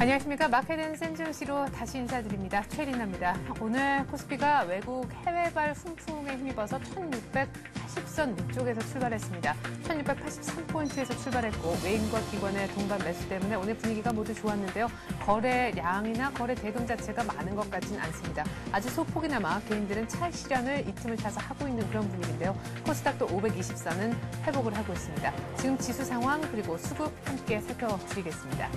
안녕하십니까. 마켓앤 센증시로 다시 인사드립니다. 최리나입니다. 오늘 코스피가 외국 해외발 훈풍에 힘입어서 1680선 위쪽에서 출발했습니다. 1683포인트에서 출발했고 외인과 기관의 동반 매수 때문에 오늘 분위기가 모두 좋았는데요. 거래량이나 거래 대금 자체가 많은 것 같지는 않습니다. 아주 소폭이나마 개인들은 차익 실현을 이 틈을 타서 하고 있는 그런 분위기인데요. 코스닥도 524는 회복을 하고 있습니다. 지금 지수 상황 그리고 수급 함께 살펴드리겠습니다.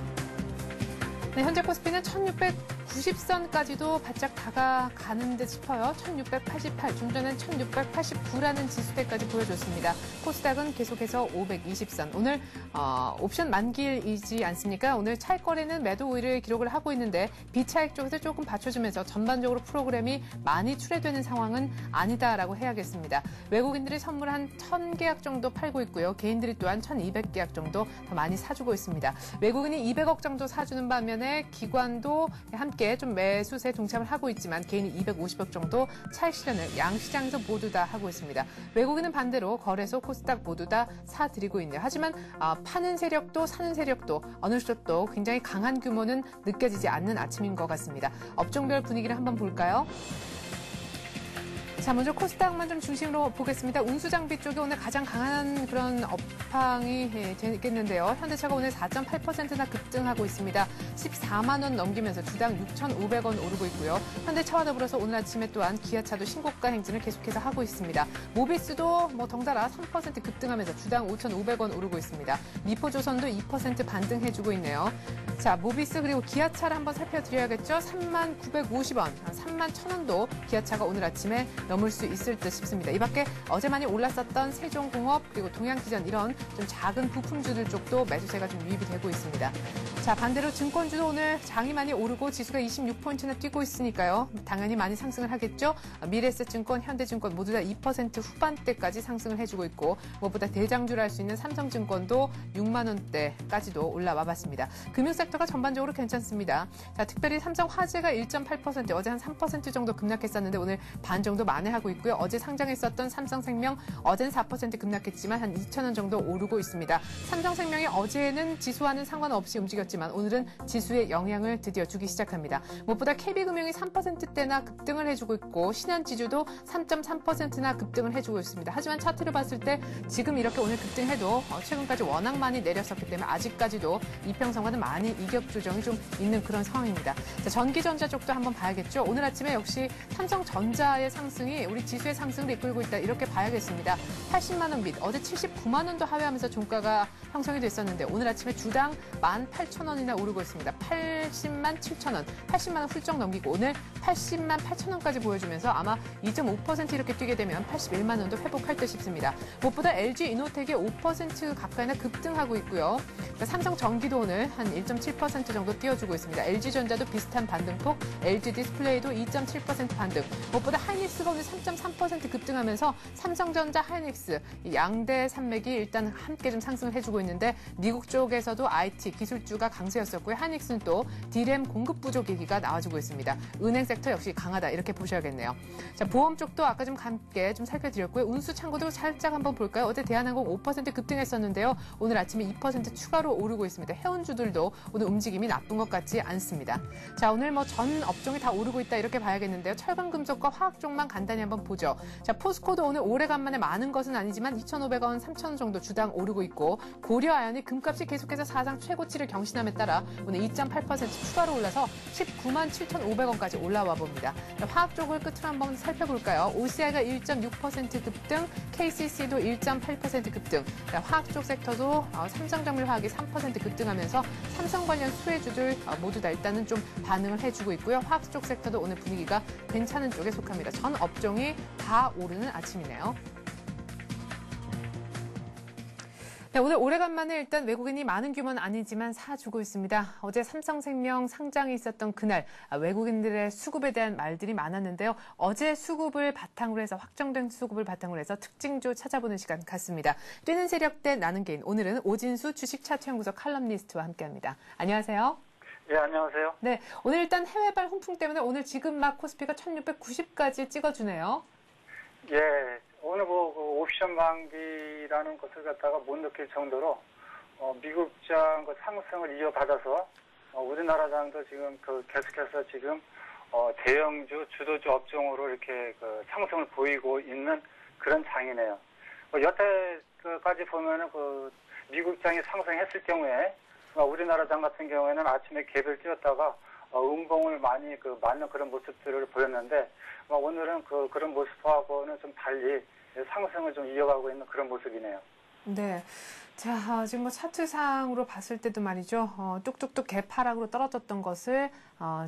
네, 현재 코스피는 1690선까지도 바짝 다가가는 듯 싶어요. 1688, 좀 전엔 1689라는 지수대까지 보여줬습니다. 코스닥은 계속해서 520선. 오늘 옵션 만기일이지 않습니까? 오늘 차익 거래는 매도 우위를 기록을 하고 있는데 비차익 쪽에서 조금 받쳐주면서 전반적으로 프로그램이 많이 출회되는 상황은 아니다라고 해야겠습니다. 외국인들이 선물 한 1000계약 정도 팔고 있고요. 개인들이 또한 1200계약 정도 더 많이 사주고 있습니다. 외국인이 200억 정도 사주는 반면에 기관도 함께 좀 매수세에 동참을 하고 있지만 개인이 250억 정도 차익 실현을 양시장에서 모두 다 하고 있습니다. 외국인은 반대로 거래소, 코스닥 모두 다 사들이고 있네요. 하지만 파는 세력도 사는 세력도 어느 쪽도 굉장히 강한 규모는 느껴지지 않는 아침인 것 같습니다. 업종별 분위기를 한번 볼까요? 자, 먼저 코스닥만 좀 중심으로 보겠습니다. 운수장비 쪽이 오늘 가장 강한 그런 업황이 되겠는데요. 현대차가 오늘 4.8%나 급등하고 있습니다. 14만 원 넘기면서 주당 6,500원 오르고 있고요. 현대차와 더불어서 오늘 아침에 또한 기아차도 신고가 행진을 계속해서 하고 있습니다. 모비스도 덩달아 3% 급등하면서 주당 5,500원 오르고 있습니다. 미포조선도 2% 반등해주고 있네요. 자, 모비스 그리고 기아차를 한번 살펴드려야겠죠. 3950원, 31,000원도 기아차가 오늘 아침에 넘을 수 있을 듯 싶습니다. 이 밖에 어제 많이 올랐었던 세종공업 그리고 동양기전 이런 좀 작은 부품주들 쪽도 매수세가 좀 유입이 되고 있습니다. 자, 반대로 증권주도 오늘 장이 많이 오르고 지수가 26포인트나 뛰고 있으니까요. 당연히 많이 상승을 하겠죠. 미래에셋증권, 현대증권 모두 다 2% 후반대까지 상승을 해주고 있고 무엇보다 대장주를 할 수 있는 삼성증권도 6만 원대까지도 올라와 봤습니다. 금융섹터가 전반적으로 괜찮습니다. 자, 특별히 삼성화재가 1.8%, 어제 한 3% 정도 급락했었는데 오늘 반 정도 만회하고 있고요. 어제 상장했었던 삼성생명 어제는 4% 급락했지만 한 2,000원 정도 오르고 있습니다. 삼성생명이 어제는 지수와는 상관없이 움직였지만 오늘은 지수에 영향을 드디어 주기 시작합니다. 무엇보다 KB금융이 3%대나 급등을 해주고 있고 신한지주도 3.3%나 급등을 해주고 있습니다. 하지만 차트를 봤을 때 지금 이렇게 오늘 급등해도 최근까지 워낙 많이 내렸었기 때문에 아직까지도 이평선과는 많이 이격 조정이 좀 있는 그런 상황입니다. 자, 전기전자 쪽도 한번 봐야겠죠. 오늘 아침에 역시 삼성전자의 상승이 우리 지수의 상승을 이끌고 있다 이렇게 봐야겠습니다. 80만 원 밑, 어제 79만 원도 하회하면서 종가가 형성이 됐었는데 오늘 아침에 주당 18,000원이나 오르고 있습니다. 80만 7천원, 80만 원 훌쩍 넘기고 오늘 80만 8천원까지 보여주면서 아마 2.5% 이렇게 뛰게 되면 81만 원도 회복할 듯 싶습니다. 무엇보다 LG이노텍이 5% 가까이나 급등하고 있고요. 삼성전기도 오늘 한 1.7% 정도 띄워주고 있습니다. LG전자도 비슷한 반등폭, LG디스플레이도 2.7% 반등. 무엇보다 하이닉스가 오늘 3.3% 급등하면서 삼성전자, 하이닉스 양대 산맥이 일단 함께 좀 상승을 해주고 있는데 미국 쪽에서도 IT 기술주가 강세였었고요. 하이닉스는 또 D램 공급 부족 얘기가 나와주고 있습니다. 은행 섹터 역시 강하다 이렇게 보셔야겠네요. 자, 보험 쪽도 아까 좀 함께 좀 살펴드렸고요. 운수 창고도 살짝 한번 볼까요? 어제 대한항공 5% 급등했었는데요. 오늘 아침에 2% 추가로 오르고 있습니다. 해운주들도 오늘 움직임이 나쁜 것 같지 않습니다. 자, 오늘 전 업종이 다 오르고 있다 이렇게 봐야겠는데요. 철강 금속과 화학 쪽만 간단히 한번 보죠. 자, 포스코도 오늘 오래간만에 많은 것은 아니지만 2,500원, 3,000원 정도 주당 오르고 있고 고려아연이 금값이 계속해서 사상 최고치를 경신함에 따라 오늘 2.8% 추가로 올라서 19만 7,500원까지 올라와 봅니다. 자, 화학 쪽을 끝으로 한번 살펴볼까요? OCI가 1.6% 급등, KCC도 1.8% 급등. 자, 화학 쪽 섹터도 삼성정밀화학이 3% 급등하면서 삼성 관련 수혜주들 모두 다 일단은 좀 반응을 해주고 있고요. 화학 쪽 섹터도 오늘 분위기가 괜찮은 쪽에 속합니다. 전 업종이 다 오르는 아침이네요. 네, 오늘 오래간만에 일단 외국인이 많은 규모는 아니지만 사주고 있습니다. 어제 삼성생명 상장이 있었던 그날 외국인들의 수급에 대한 말들이 많았는데요. 어제 수급을 바탕으로 해서 확정된 수급을 바탕으로 해서 특징주 찾아보는 시간 갖습니다. 뛰는 세력 대 나는 개인. 오늘은 오진수 주식차트연구소 칼럼니스트와 함께합니다. 안녕하세요. 네, 안녕하세요. 네, 오늘 일단 해외발 훈풍 때문에 오늘 지금 막 코스피가 1690까지 찍어주네요. 예, 오늘 그 옵션 만기라는 것을 갖다가 못 느낄 정도로 미국장 그 상승을 이어받아서 우리나라장도 지금 계속해서 지금 대형주, 주도주 업종으로 이렇게 상승을 보이고 있는 그런 장이네요. 여태까지 보면은 미국장이 상승했을 경우에 우리나라장 같은 경우에는 아침에 갭을 띄웠다가 음봉을 많이 맞는 그런 모습들을 보였는데 오늘은 그런 모습하고는 좀 달리 상승을 좀 이어가고 있는 그런 모습이네요. 네. 자, 지금 뭐 차트상으로 봤을 때도 말이죠. 뚝뚝뚝 개파락으로 떨어졌던 것을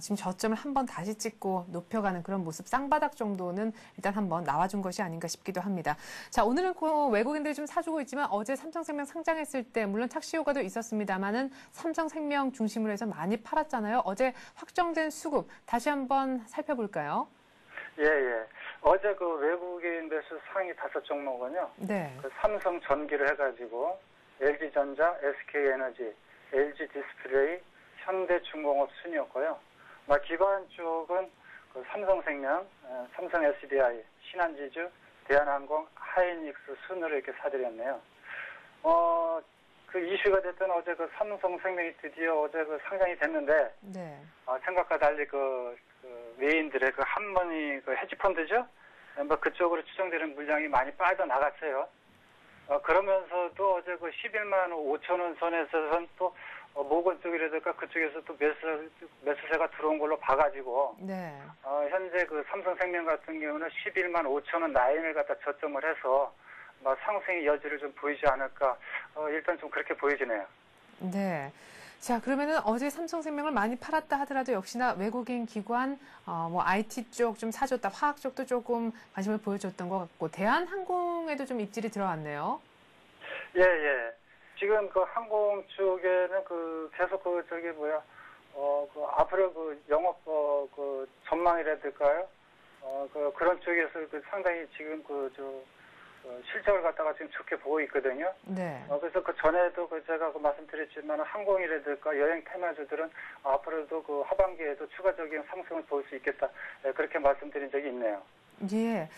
지금 저점을 한번 다시 찍고 높여가는 그런 모습, 쌍바닥 정도는 일단 한번 나와준 것이 아닌가 싶기도 합니다. 자, 오늘은 외국인들이 좀 사주고 있지만 어제 삼성생명 상장했을 때 물론 착시 효과도 있었습니다만은 삼성생명 중심으로 해서 많이 팔았잖아요. 어제 확정된 수급 다시 한번 살펴볼까요? 예. 어제 외국인 매수 상위 5종목은요. 네. 삼성전기를 해가지고 LG전자, SK에너지, LG디스플레이, 현대중공업 순이었고요. 기관 쪽은 삼성생명, 삼성 SDI, 신한지주, 대한항공, 하이닉스 순으로 이렇게 사들였네요. 이슈가 됐던 어제 삼성생명이 드디어 어제 상장이 됐는데, 네. 생각과 달리 외인들의 한머니 헤지펀드죠? 그쪽으로 추정되는 물량이 많이 빠져나갔어요. 그러면서도 어제 11만 5천 원 선에서는 또 모건 쪽이라든가 그쪽에서 또 매수세가 들어온 걸로 봐가지고 네. 현재 삼성생명 같은 경우는 11만 5천 원 라인을 갖다 저점을 해서 상승의 여지를 좀 보이지 않을까 일단 좀 그렇게 보여지네요. 네. 자, 그러면은 어제 삼성생명을 많이 팔았다 하더라도 역시나 외국인 기관, IT 쪽 좀 사줬다, 화학 쪽도 조금 관심을 보여줬던 것 같고, 대한항공에도 좀 입질이 들어왔네요. 예. 지금 항공 쪽에는 계속 앞으로 영업 전망이라든가요, 그런 쪽에서 상당히 지금 실적을 갖다가 지금 좋게 보고 있거든요. 네. 그래서 전에도 제가 말씀드렸지만 항공이라든가 여행 테마주들은 앞으로도 하반기에도 추가적인 상승을 볼 수 있겠다. 그렇게 말씀드린 적이 있네요. 예.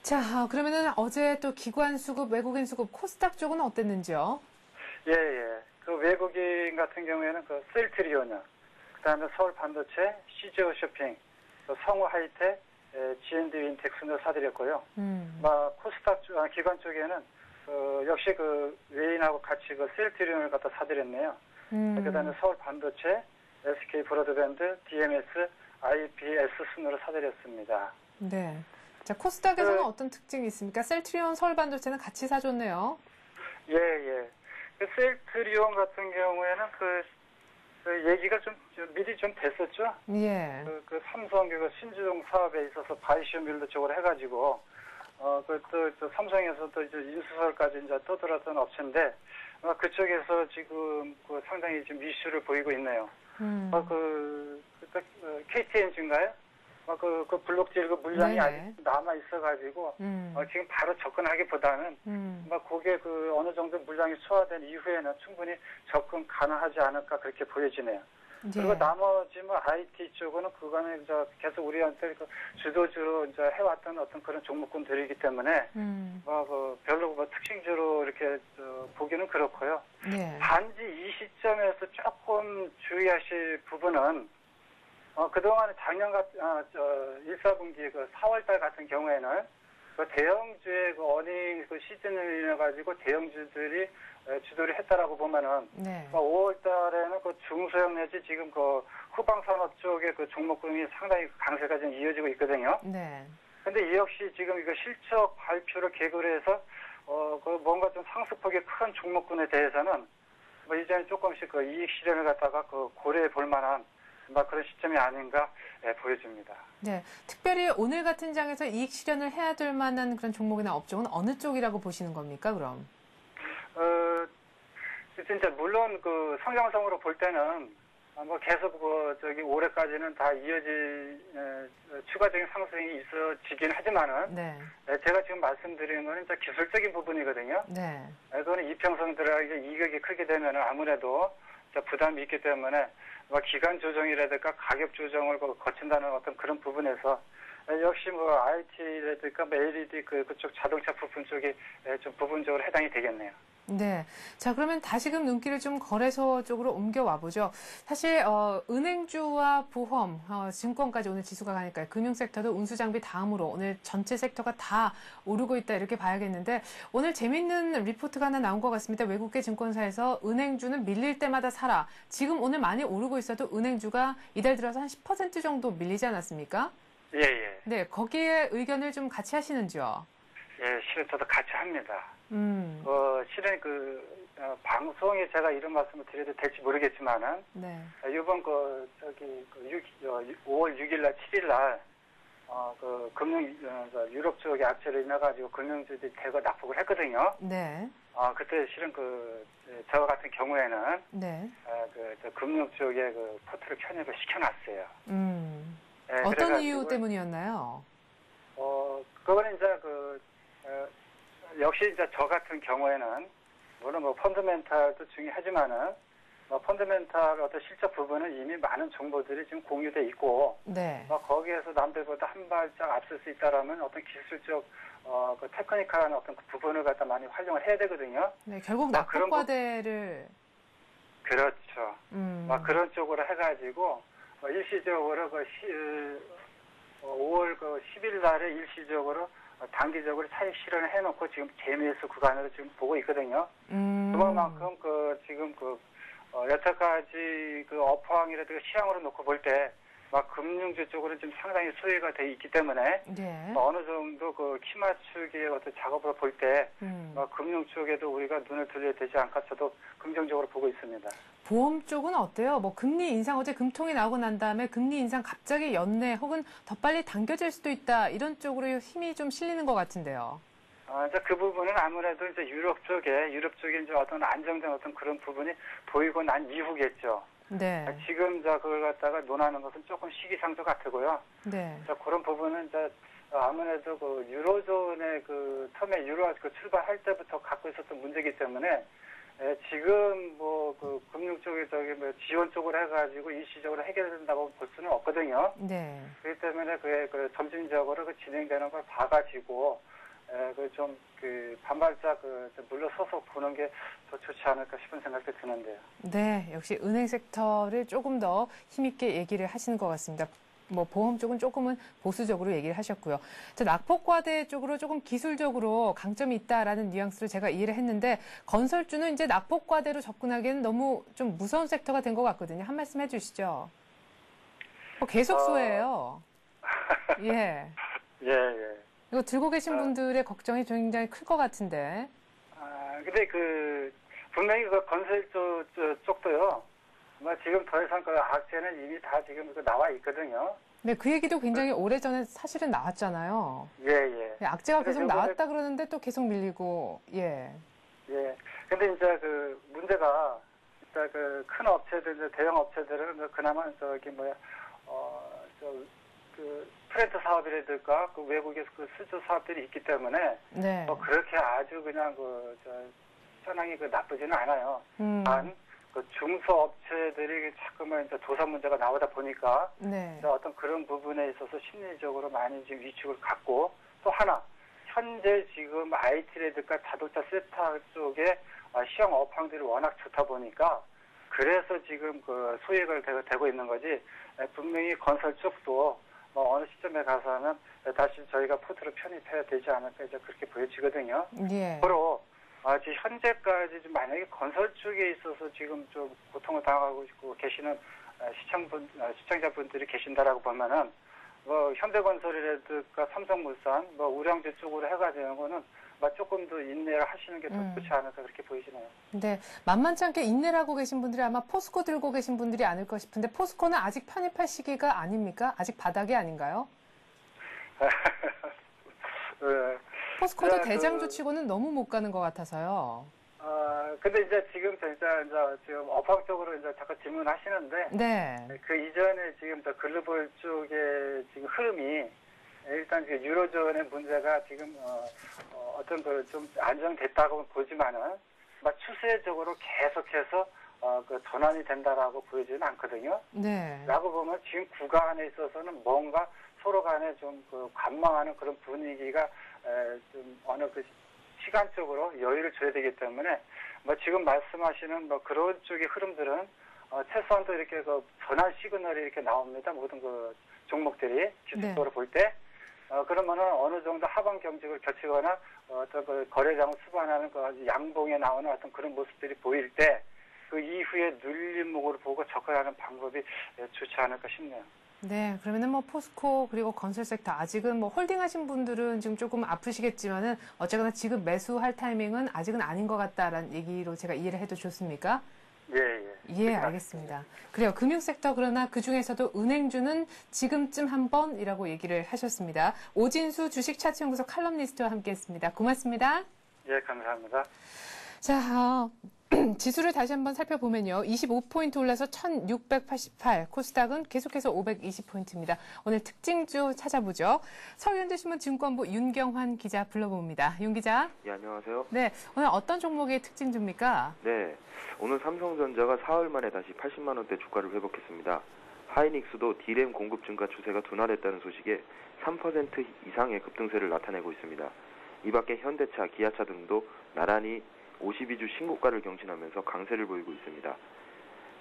자, 그러면은 어제 또 기관 수급, 외국인 수급, 코스닥 쪽은 어땠는지요? 예. 외국인 같은 경우에는 셀트리온이요. 그다음에 서울 반도체, CGO 쇼핑, 성우 하이텍, G&D 윈텍 순으로 사들였고요. 코스닥 기관 쪽에는 역시 외인하고 같이 셀트리온을 갖다 사들였네요. 그다음에 서울 반도체, SK 브로드밴드, DMS, IPS 순으로 사들였습니다. 네. 자, 코스닥에서는 어떤 특징이 있습니까? 셀트리온, 서울 반도체는 같이 사줬네요. 예. 셀트리온 같은 경우에는 얘기가 좀 미리 좀 됐었죠. 예. 삼성 신주동 사업에 있어서 바이오밀드 쪽으로 해가지고 또 삼성에서도 이제 인수설까지 이제 떠들었던 업체인데 그쪽에서 지금 상당히 지금 이슈를 보이고 있네요. KTNG인가요? 블록질 물량이 아직 남아 있어가지고 지금 바로 접근하기보다는 그게 어느 정도 물량이 소화된 이후에는 충분히 접근 가능하지 않을까 그렇게 보여지네요. 예. 그리고 나머지 IT 쪽은 그거는 이제 계속 우리한테 주도주로 이제 해왔던 어떤 그런 종목군들이기 때문에 별로 특징주로 이렇게 보기는 그렇고요. 네. 단지 이 시점에서 조금 주의하실 부분은 그동안 작년 1사분기 4월달 같은 경우에는 대형주의 어닝 시즌을 인해 가지고 대형주들이 주도를 했다라고 보면은 5월달에는 중소형 내지 지금 후방산업 쪽의 종목군이 상당히 강세가 지금 이어지고 있거든요. 네. 근데 이 역시 지금 실적 발표를 계기로 해서 뭔가 좀 상승폭이 큰 종목군에 대해서는 이제는 조금씩 이익 실현을 갖다가 고려해 볼 만한 그런 시점이 아닌가 보여집니다. 네, 특별히 오늘 같은 장에서 이익 실현을 해야 될 만한 그런 종목이나 업종은 어느 쪽이라고 보시는 겁니까, 그럼? 진짜 물론 성장성으로 볼 때는 계속 올해까지는 다 추가적인 상승이 있어지긴 하지만은 제가 지금 말씀드리는 거는 이제 기술적인 부분이거든요. 네. 그거는 이평선들에게 이익이 크게 되면은 아무래도 부담이 있기 때문에 기간 조정이라든가 가격 조정을 거친다는 어떤 그런 부분에서 역시 IT라든가 LED 그쪽 자동차 부품 쪽이 좀 부분적으로 해당이 되겠네요. 네. 자, 그러면 다시금 눈길을 좀 거래소 쪽으로 옮겨와 보죠. 사실, 은행주와 보험, 증권까지 오늘 지수가 가니까요. 금융섹터도 운수장비 다음으로 오늘 전체 섹터가 다 오르고 있다 이렇게 봐야겠는데 오늘 재밌는 리포트가 하나 나온 것 같습니다. 외국계 증권사에서 은행주는 밀릴 때마다 사라. 지금 오늘 많이 오르고 있어도 은행주가 이달 들어서 한 10% 정도 밀리지 않았습니까? 예, 예. 네. 거기에 의견을 좀 같이 하시는지요? 예, 실은 저도 같이 합니다. 음. 실은 방송에 제가 이런 말씀을 드려도 될지 모르겠지만은, 네. 이번 5월 6일 날, 7일 날, 유럽 쪽의 악재로 인해가지고 금융주들이 대거 낙폭을 했거든요. 네. 그때 실은 저 같은 경우에는, 네. 금융 쪽에 포트를 편입을 시켜놨어요. 예, 어떤 그래가지고, 이유 때문이었나요? 그거는 이제 역시 이제 저 같은 경우에는, 물론 펀더멘탈도 중요하지만은, 펀더멘탈 어떤 실적 부분은 이미 많은 정보들이 지금 공유돼 있고, 네. 거기에서 남들보다 한 발짝 앞설 수 있다라면 어떤 기술적, 테크니컬한 어떤 그 부분을 갖다 많이 활용을 해야 되거든요. 네, 결국 낙폭과대를. 그렇죠. 그런 쪽으로 해가지고, 일시적으로 5월 10일 날에 일시적으로 단기적으로 차익 실현을 해놓고 지금 JMS 구간으로 지금 보고 있거든요. 그만큼 지금 여태까지 업황이라든가 시황으로 놓고 볼 때 금융주 쪽으로 지금 상당히 수혜가 돼 있기 때문에 네. 어느 정도 키 맞추기의 어떤 작업을 볼 때 금융 쪽에도 우리가 눈을 들여야 되지 않을까 저도 긍정적으로 보고 있습니다. 보험 쪽은 어때요? 금리 인상 어제 금통이 나오고 난 다음에 금리 인상 갑자기 연내 혹은 더 빨리 당겨질 수도 있다 이런 쪽으로 힘이 좀 실리는 것 같은데요. 이제 그 부분은 아무래도 이제 유럽 쪽에 이제 어떤 안정된 어떤 그런 부분이 보이고 난 이후겠죠. 네. 지금 그걸 갖다가 논하는 것은 조금 시기상조 같고요. 네. 그런 부분은 이제 아무래도 유로존의 처음에 유로 출발할 때부터 갖고 있었던 문제이기 때문에 지금 금융 쪽에 지원 쪽으로 해가지고 일시적으로 해결된다고 볼 수는 없거든요. 네. 그렇기 때문에 점진적으로 진행되는 걸 봐가지고 반발짝 물러서서 보는 게 더 좋지 않을까 싶은 생각도 드는데요. 네, 역시 은행 섹터를 조금 더 힘있게 얘기를 하시는 것 같습니다. 보험 쪽은 조금은 보수적으로 얘기를 하셨고요. 자, 낙폭과대 쪽으로 조금 기술적으로 강점이 있다라는 뉘앙스를 제가 이해를 했는데 건설주는 이제 낙폭과대로 접근하기에는 너무 좀 무서운 섹터가 된 것 같거든요. 한 말씀 해주시죠. 계속 소예요. 예. 예, 예. 이거 들고 계신 분들의 걱정이 굉장히 클 것 같은데. 근데 분명히 건설 쪽도요. 지금 더 이상 악재는 이미 다 지금 나와 있거든요. 네, 그 얘기도 굉장히 오래전에 사실은 나왔잖아요. 예, 예. 네, 악재가 계속 나왔다 그러는데 또 계속 밀리고, 예. 예. 근데 이제 문제가, 큰 업체들, 대형 업체들은 그나마 프렌트 사업이라든가 외국에서 수주 사업들이 있기 때문에 네. 그렇게 아주 그냥 현황이 나쁘지는 않아요. 단 중소업체들이 자꾸만 이제 도산 문제가 나오다 보니까 네. 어떤 그런 부분에 있어서 심리적으로 많이 지금 위축을 갖고 또 하나 현재 지금 IT라든가 자동차 섹터 쪽에 시황 업황들이 워낙 좋다 보니까 그래서 지금 소액을 되고 있는 거지 분명히 건설 쪽도 어느 시점에 가서는 다시 저희가 포트로 편입해야 되지 않을까 이제 그렇게 보여지거든요. 예. 서로 지금 현재까지 만약에 건설 쪽에 있어서 지금 좀 고통을 당하고 계시는 시청자분들이 계신다라고 보면은 현대건설이라든가 삼성물산, 우량주 쪽으로 해가지고 거는 조금 더 인내를 하시는 게 더 좋지 않을까 그렇게 보이시네요. 네, 만만치 않게 인내를 하고 계신 분들이 아마 포스코 들고 계신 분들이 아닐까 싶은데 포스코는 아직 편입할 시기가 아닙니까? 아직 바닥이 아닌가요? 네. 포스코도 대장주 치고는 너무 못 가는 것 같아서요. 근데 이제 지금 지금 업황 쪽으로 이제 자꾸 질문하시는데, 네. 그 이전에 지금 글로벌 쪽의 지금 흐름이 일단 유로존의 문제가 지금 어떤 좀 안정됐다고 보지만은 추세적으로 계속해서 전환이 된다라고 보이지는 않거든요. 네. 라고 보면 지금 구간에 있어서는 뭔가 서로 간에 좀 관망하는 그런 분위기가 좀 어느 시간적으로 여유를 줘야 되기 때문에 뭐 지금 말씀하시는 뭐 그런 쪽의 흐름들은 최소한 또 이렇게 그 전환 시그널이 이렇게 나옵니다. 모든 그 종목들이 기술적으로 볼 때. 그러면은 어느 정도 하방 경직을 거치거나 어떤 그 거래량을 수반하는 그 양봉에 나오는 어떤 그런 모습들이 보일 때 그 이후에 눌림목으로 보고 접근하는 방법이 좋지 않을까 싶네요. 네, 그러면은 뭐 포스코 그리고 건설 섹터 아직은 뭐 홀딩하신 분들은 지금 조금 아프시겠지만은 어쨌거나 지금 매수할 타이밍은 아직은 아닌 것 같다라는 얘기로 제가 이해를 해도 좋습니까? 예, 알겠습니다. 그래요. 금융 섹터 그러나 그 중에서도 은행주는 지금쯤 한번이라고 얘기를 하셨습니다. 오진수 주식 차트 연구소 칼럼니스트와 함께했습니다. 고맙습니다. 예, 감사합니다. 자, 지수를 다시 한번 살펴보면요. 25포인트 올라서 1688, 코스닥은 계속해서 520포인트입니다. 오늘 특징주 찾아보죠. 서울현대신문 증권부 윤경환 기자 불러봅니다. 윤 기자. 예, 안녕하세요. 네, 오늘 어떤 종목의 특징주입니까? 네, 오늘 삼성전자가 사흘 만에 다시 80만 원대 주가를 회복했습니다. 하이닉스도 D램 공급 증가 추세가 둔화됐다는 소식에 3% 이상의 급등세를 나타내고 있습니다. 이 밖에 현대차, 기아차 등도 나란히 52주 신고가를 경신하면서 강세를 보이고 있습니다.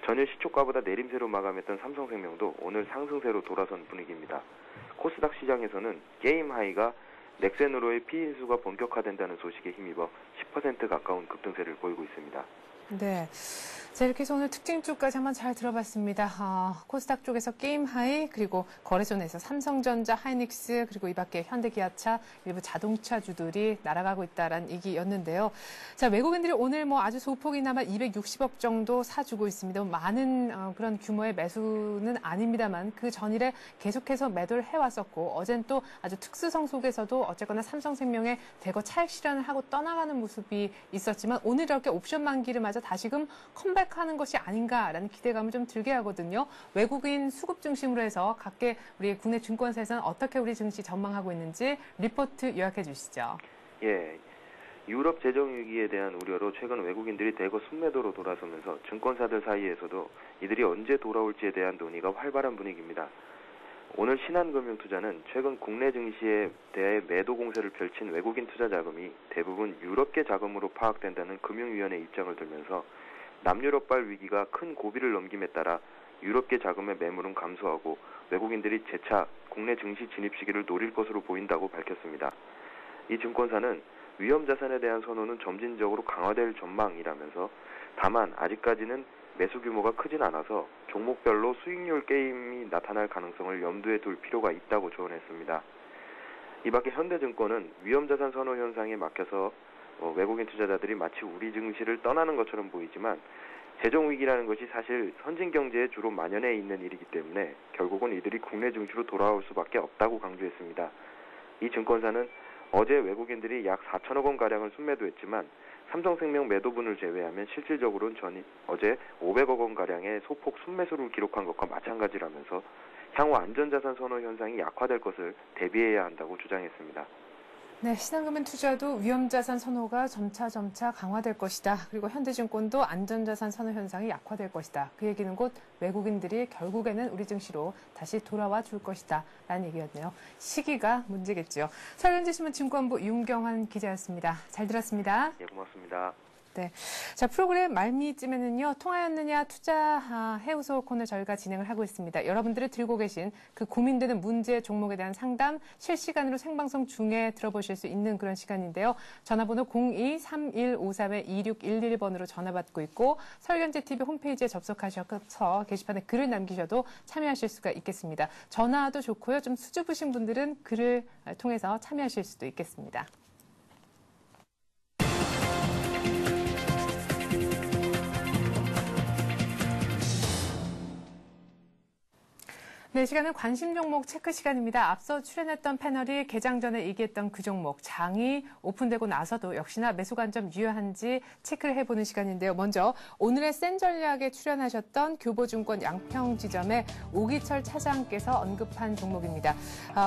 전일 시초가보다 내림세로 마감했던 삼성생명도 오늘 상승세로 돌아선 분위기입니다. 코스닥 시장에서는 게임 하이가 넥센으로의 피인수가 본격화된다는 소식에 힘입어 10% 가까운 급등세를 보이고 있습니다. 네. 자, 이렇게 해서 오늘 특징주까지 한번 잘 들어봤습니다. 코스닥 쪽에서 게임 하이, 그리고 거래소에서 삼성전자, 하이닉스, 그리고 이 밖에 현대기아차, 일부 자동차주들이 날아가고 있다라는 얘기였는데요. 자, 외국인들이 오늘 뭐 아주 소폭이나마 260억 정도 사주고 있습니다. 많은 그런 규모의 매수는 아닙니다만 그 전일에 계속해서 매도를 해왔었고 어젠 또 아주 특수성 속에서도 어쨌거나 삼성생명에 대거 차익 실현을 하고 떠나가는 모습이 있었지만 오늘 이렇게 옵션 만기를 맞아 다시금 컴백하는 것이 아닌가라는 기대감을 좀 들게 하거든요. 외국인 수급 중심으로 해서 각계 우리 국내 증권사에서는 어떻게 우리 증시 전망하고 있는지 리포트 요약해 주시죠. 예, 유럽 재정 위기에 대한 우려로 최근 외국인들이 대거 순매도로 돌아서면서 증권사들 사이에서도 이들이 언제 돌아올지에 대한 논의가 활발한 분위기입니다. 오늘 신한금융투자는 최근 국내 증시에 대해 매도 공세를 펼친 외국인 투자 자금이 대부분 유럽계 자금으로 파악된다는 금융위원회 입장을 들면서 남유럽발 위기가 큰 고비를 넘김에 따라 유럽계 자금의 매물은 감소하고 외국인들이 재차 국내 증시 진입 시기를 노릴 것으로 보인다고 밝혔습니다. 이 증권사는 위험 자산에 대한 선호는 점진적으로 강화될 전망이라면서 다만 아직까지는 매수 규모가 크진 않아서 종목별로 수익률 게임이 나타날 가능성을 염두에 둘 필요가 있다고 조언했습니다. 이 밖에 현대증권은 위험자산 선호 현상에 막혀서 외국인 투자자들이 마치 우리 증시를 떠나는 것처럼 보이지만 재정위기라는 것이 사실 선진 경제에 주로 만연해 있는 일이기 때문에 결국은 이들이 국내 증시로 돌아올 수밖에 없다고 강조했습니다. 이 증권사는 어제 외국인들이 약 4천억 원가량을 순매도했지만 삼성생명 매도분을 제외하면 실질적으로는 어제 500억 원가량의 소폭 순매수를 기록한 것과 마찬가지라면서 향후 안전자산 선호 현상이 약화될 것을 대비해야 한다고 주장했습니다. 네, 신한금융투자도 위험자산 선호가 점차 강화될 것이다. 그리고 현대증권도 안전자산 선호 현상이 약화될 것이다. 그 얘기는 곧 외국인들이 결국에는 우리 증시로 다시 돌아와 줄 것이다. 라는 얘기였네요. 시기가 문제겠죠. 서울현대신문 증권부 윤경환 기자였습니다. 잘 들었습니다. 예, 고맙습니다. 네. 자, 프로그램 말미쯤에는요, 통하였느냐 투자 해우소 코너 저희가 진행을 하고 있습니다. 여러분들이 들고 계신 그 고민되는 문제 종목에 대한 상담 실시간으로 생방송 중에 들어보실 수 있는 그런 시간인데요. 전화번호 02-3153-2611번으로 전화 받고 있고 서울경제TV 홈페이지에 접속하셔서 게시판에 글을 남기셔도 참여하실 수가 있겠습니다. 전화도 좋고요. 좀 수줍으신 분들은 글을 통해서 참여하실 수도 있겠습니다. 네, 시간은 관심 종목 체크 시간입니다. 앞서 출연했던 패널이 개장 전에 얘기했던 그 종목, 장이 오픈되고 나서도 역시나 매수 관점 유효한지 체크를 해보는 시간인데요. 먼저 오늘의 센 전략에 출연하셨던 교보증권 양평지점의 오기철 차장께서 언급한 종목입니다.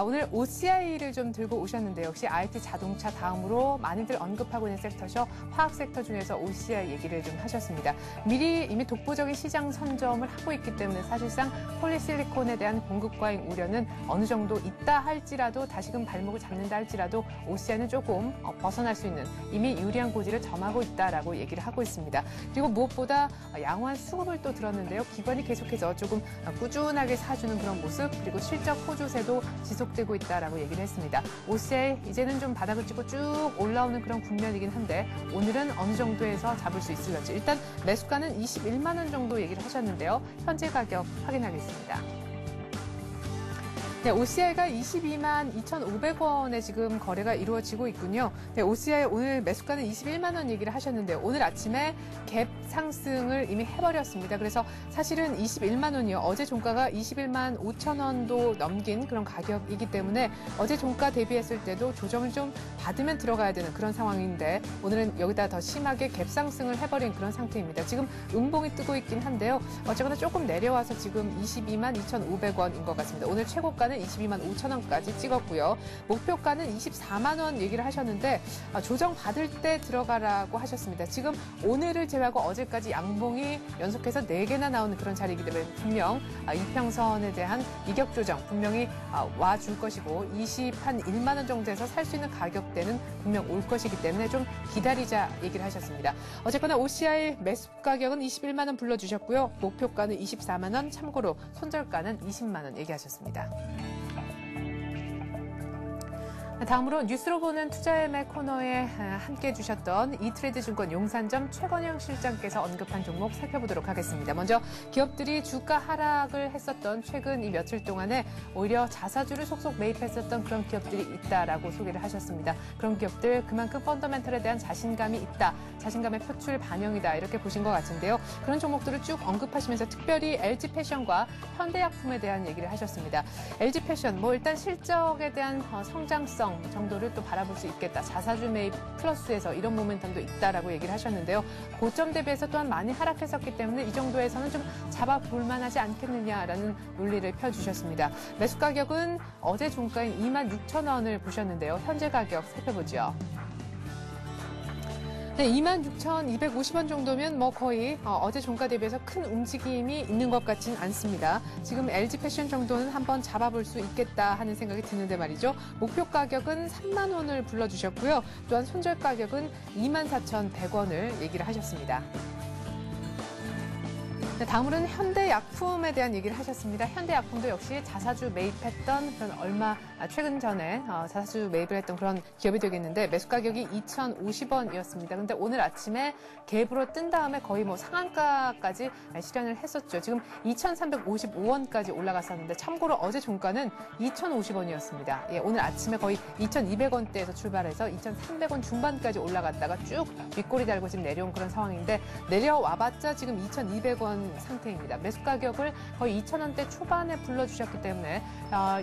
오늘 OCI를 좀 들고 오셨는데 역시 IT 자동차 다음으로 많이들 언급하고 있는 섹터죠. 화학 섹터 중에서 OCI 얘기를 좀 하셨습니다. 미리 이미 독보적인 시장 선점을 하고 있기 때문에 사실상 폴리실리콘에 대한 대한 공급 과잉 우려는 어느 정도 있다 할지라도 다시금 발목을 잡는다 할지라도 OCI는 조금 벗어날 수 있는 이미 유리한 고지를 점하고 있다라고 얘기를 하고 있습니다. 그리고 무엇보다 양호한 수급을 또 들었는데요. 기관이 계속해서 조금 꾸준하게 사주는 그런 모습 그리고 실적 호조세도 지속되고 있다라고 얘기를 했습니다. OCI 이제는 좀 바닥을 찍고 쭉 올라오는 그런 국면이긴 한데 오늘은 어느 정도에서 잡을 수 있을지 일단 매수가는 21만 원 정도 얘기를 하셨는데요. 현재 가격 확인하겠습니다. 네, OCI가 22만 2,500원에 지금 거래가 이루어지고 있군요. 네, OCI 오늘 매수가는 21만 원 얘기를 하셨는데요. 오늘 아침에 갭 상승을 이미 해버렸습니다. 그래서 사실은 21만 원이요. 어제 종가가 21만 5천 원도 넘긴 그런 가격이기 때문에 어제 종가 대비했을 때도 조정을 좀 받으면 들어가야 되는 그런 상황인데 오늘은 여기다 더 심하게 갭 상승을 해버린 그런 상태입니다. 지금 음봉이 뜨고 있긴 한데요. 어쨌거나 조금 내려와서 지금 22만 2,500원인 것 같습니다. 오늘 최고가는 22만 5천 원까지 찍었고요. 목표가는 24만 원 얘기를 하셨는데 조정 받을 때 들어가라고 하셨습니다. 지금 오늘을 제외하고 어제까지 양봉이 연속해서 4개나 나오는 그런 자리이기 때문에 분명 이평선에 대한 이격 조정 분명히 와줄 것이고 21만 원 정도에서 살 수 있는 가격대는 분명 올 것이기 때문에 좀 기다리자 얘기를 하셨습니다. 어쨌거나 OCI 매수 가격은 21만 원 불러주셨고요. 목표가는 24만 원, 참고로 손절가는 20만 원 얘기하셨습니다. 다음으로 뉴스로 보는 투자의 코너에 함께해 주셨던 이트레이드 증권 용산점 최건영 실장께서 언급한 종목 살펴보도록 하겠습니다. 먼저 기업들이 주가 하락을 했었던 최근 이 며칠 동안에 오히려 자사주를 속속 매입했었던 그런 기업들이 있다라고 소개를 하셨습니다. 그런 기업들 그만큼 펀더멘털에 대한 자신감이 있다. 자신감의 표출 반영이다. 이렇게 보신 것 같은데요. 그런 종목들을 쭉 언급하시면서 특별히 LG패션과 현대약품에 대한 얘기를 하셨습니다. LG패션 일단 실적에 대한 성장성 정도를 또 바라볼 수 있겠다. 자사주 매입 플러스에서 이런 모멘텀도 있다라고 얘기를 하셨는데요. 고점 대비해서 또한 많이 하락했었기 때문에 이 정도에서는 좀 잡아볼 만하지 않겠느냐라는 논리를 펴주셨습니다. 매수 가격은 어제 종가인 2만 6천 원을 보셨는데요. 현재 가격 살펴보죠. 네, 26,250원 정도면 거의 어제 종가 대비해서 큰 움직임이 있는 것 같진 않습니다. 지금 LG패션 정도는 한번 잡아볼 수 있겠다 하는 생각이 드는데 말이죠. 목표 가격은 3만 원을 불러주셨고요. 또한 손절 가격은 24,100원을 얘기를 하셨습니다. 네, 다음으로는 현대약품에 대한 얘기를 하셨습니다. 현대약품도 역시 자사주 매입했던 그런 최근 전에 자사주 매입을 했던 그런 기업이 되겠는데 매수 가격이 2,050원이었습니다. 그런데 오늘 아침에 갭으로 뜬 다음에 거의 상한가까지 실현을 했었죠. 지금 2,355원까지 올라갔었는데 참고로 어제 종가는 2,050원이었습니다. 예, 오늘 아침에 거의 2,200원대에서 출발해서 2,300원 중반까지 올라갔다가 쭉 윗꼬리 달고 지금 내려온 그런 상황인데 내려와봤자 지금 2,200원 상태입니다. 매수 가격을 거의 2,000원대 초반에 불러주셨기 때문에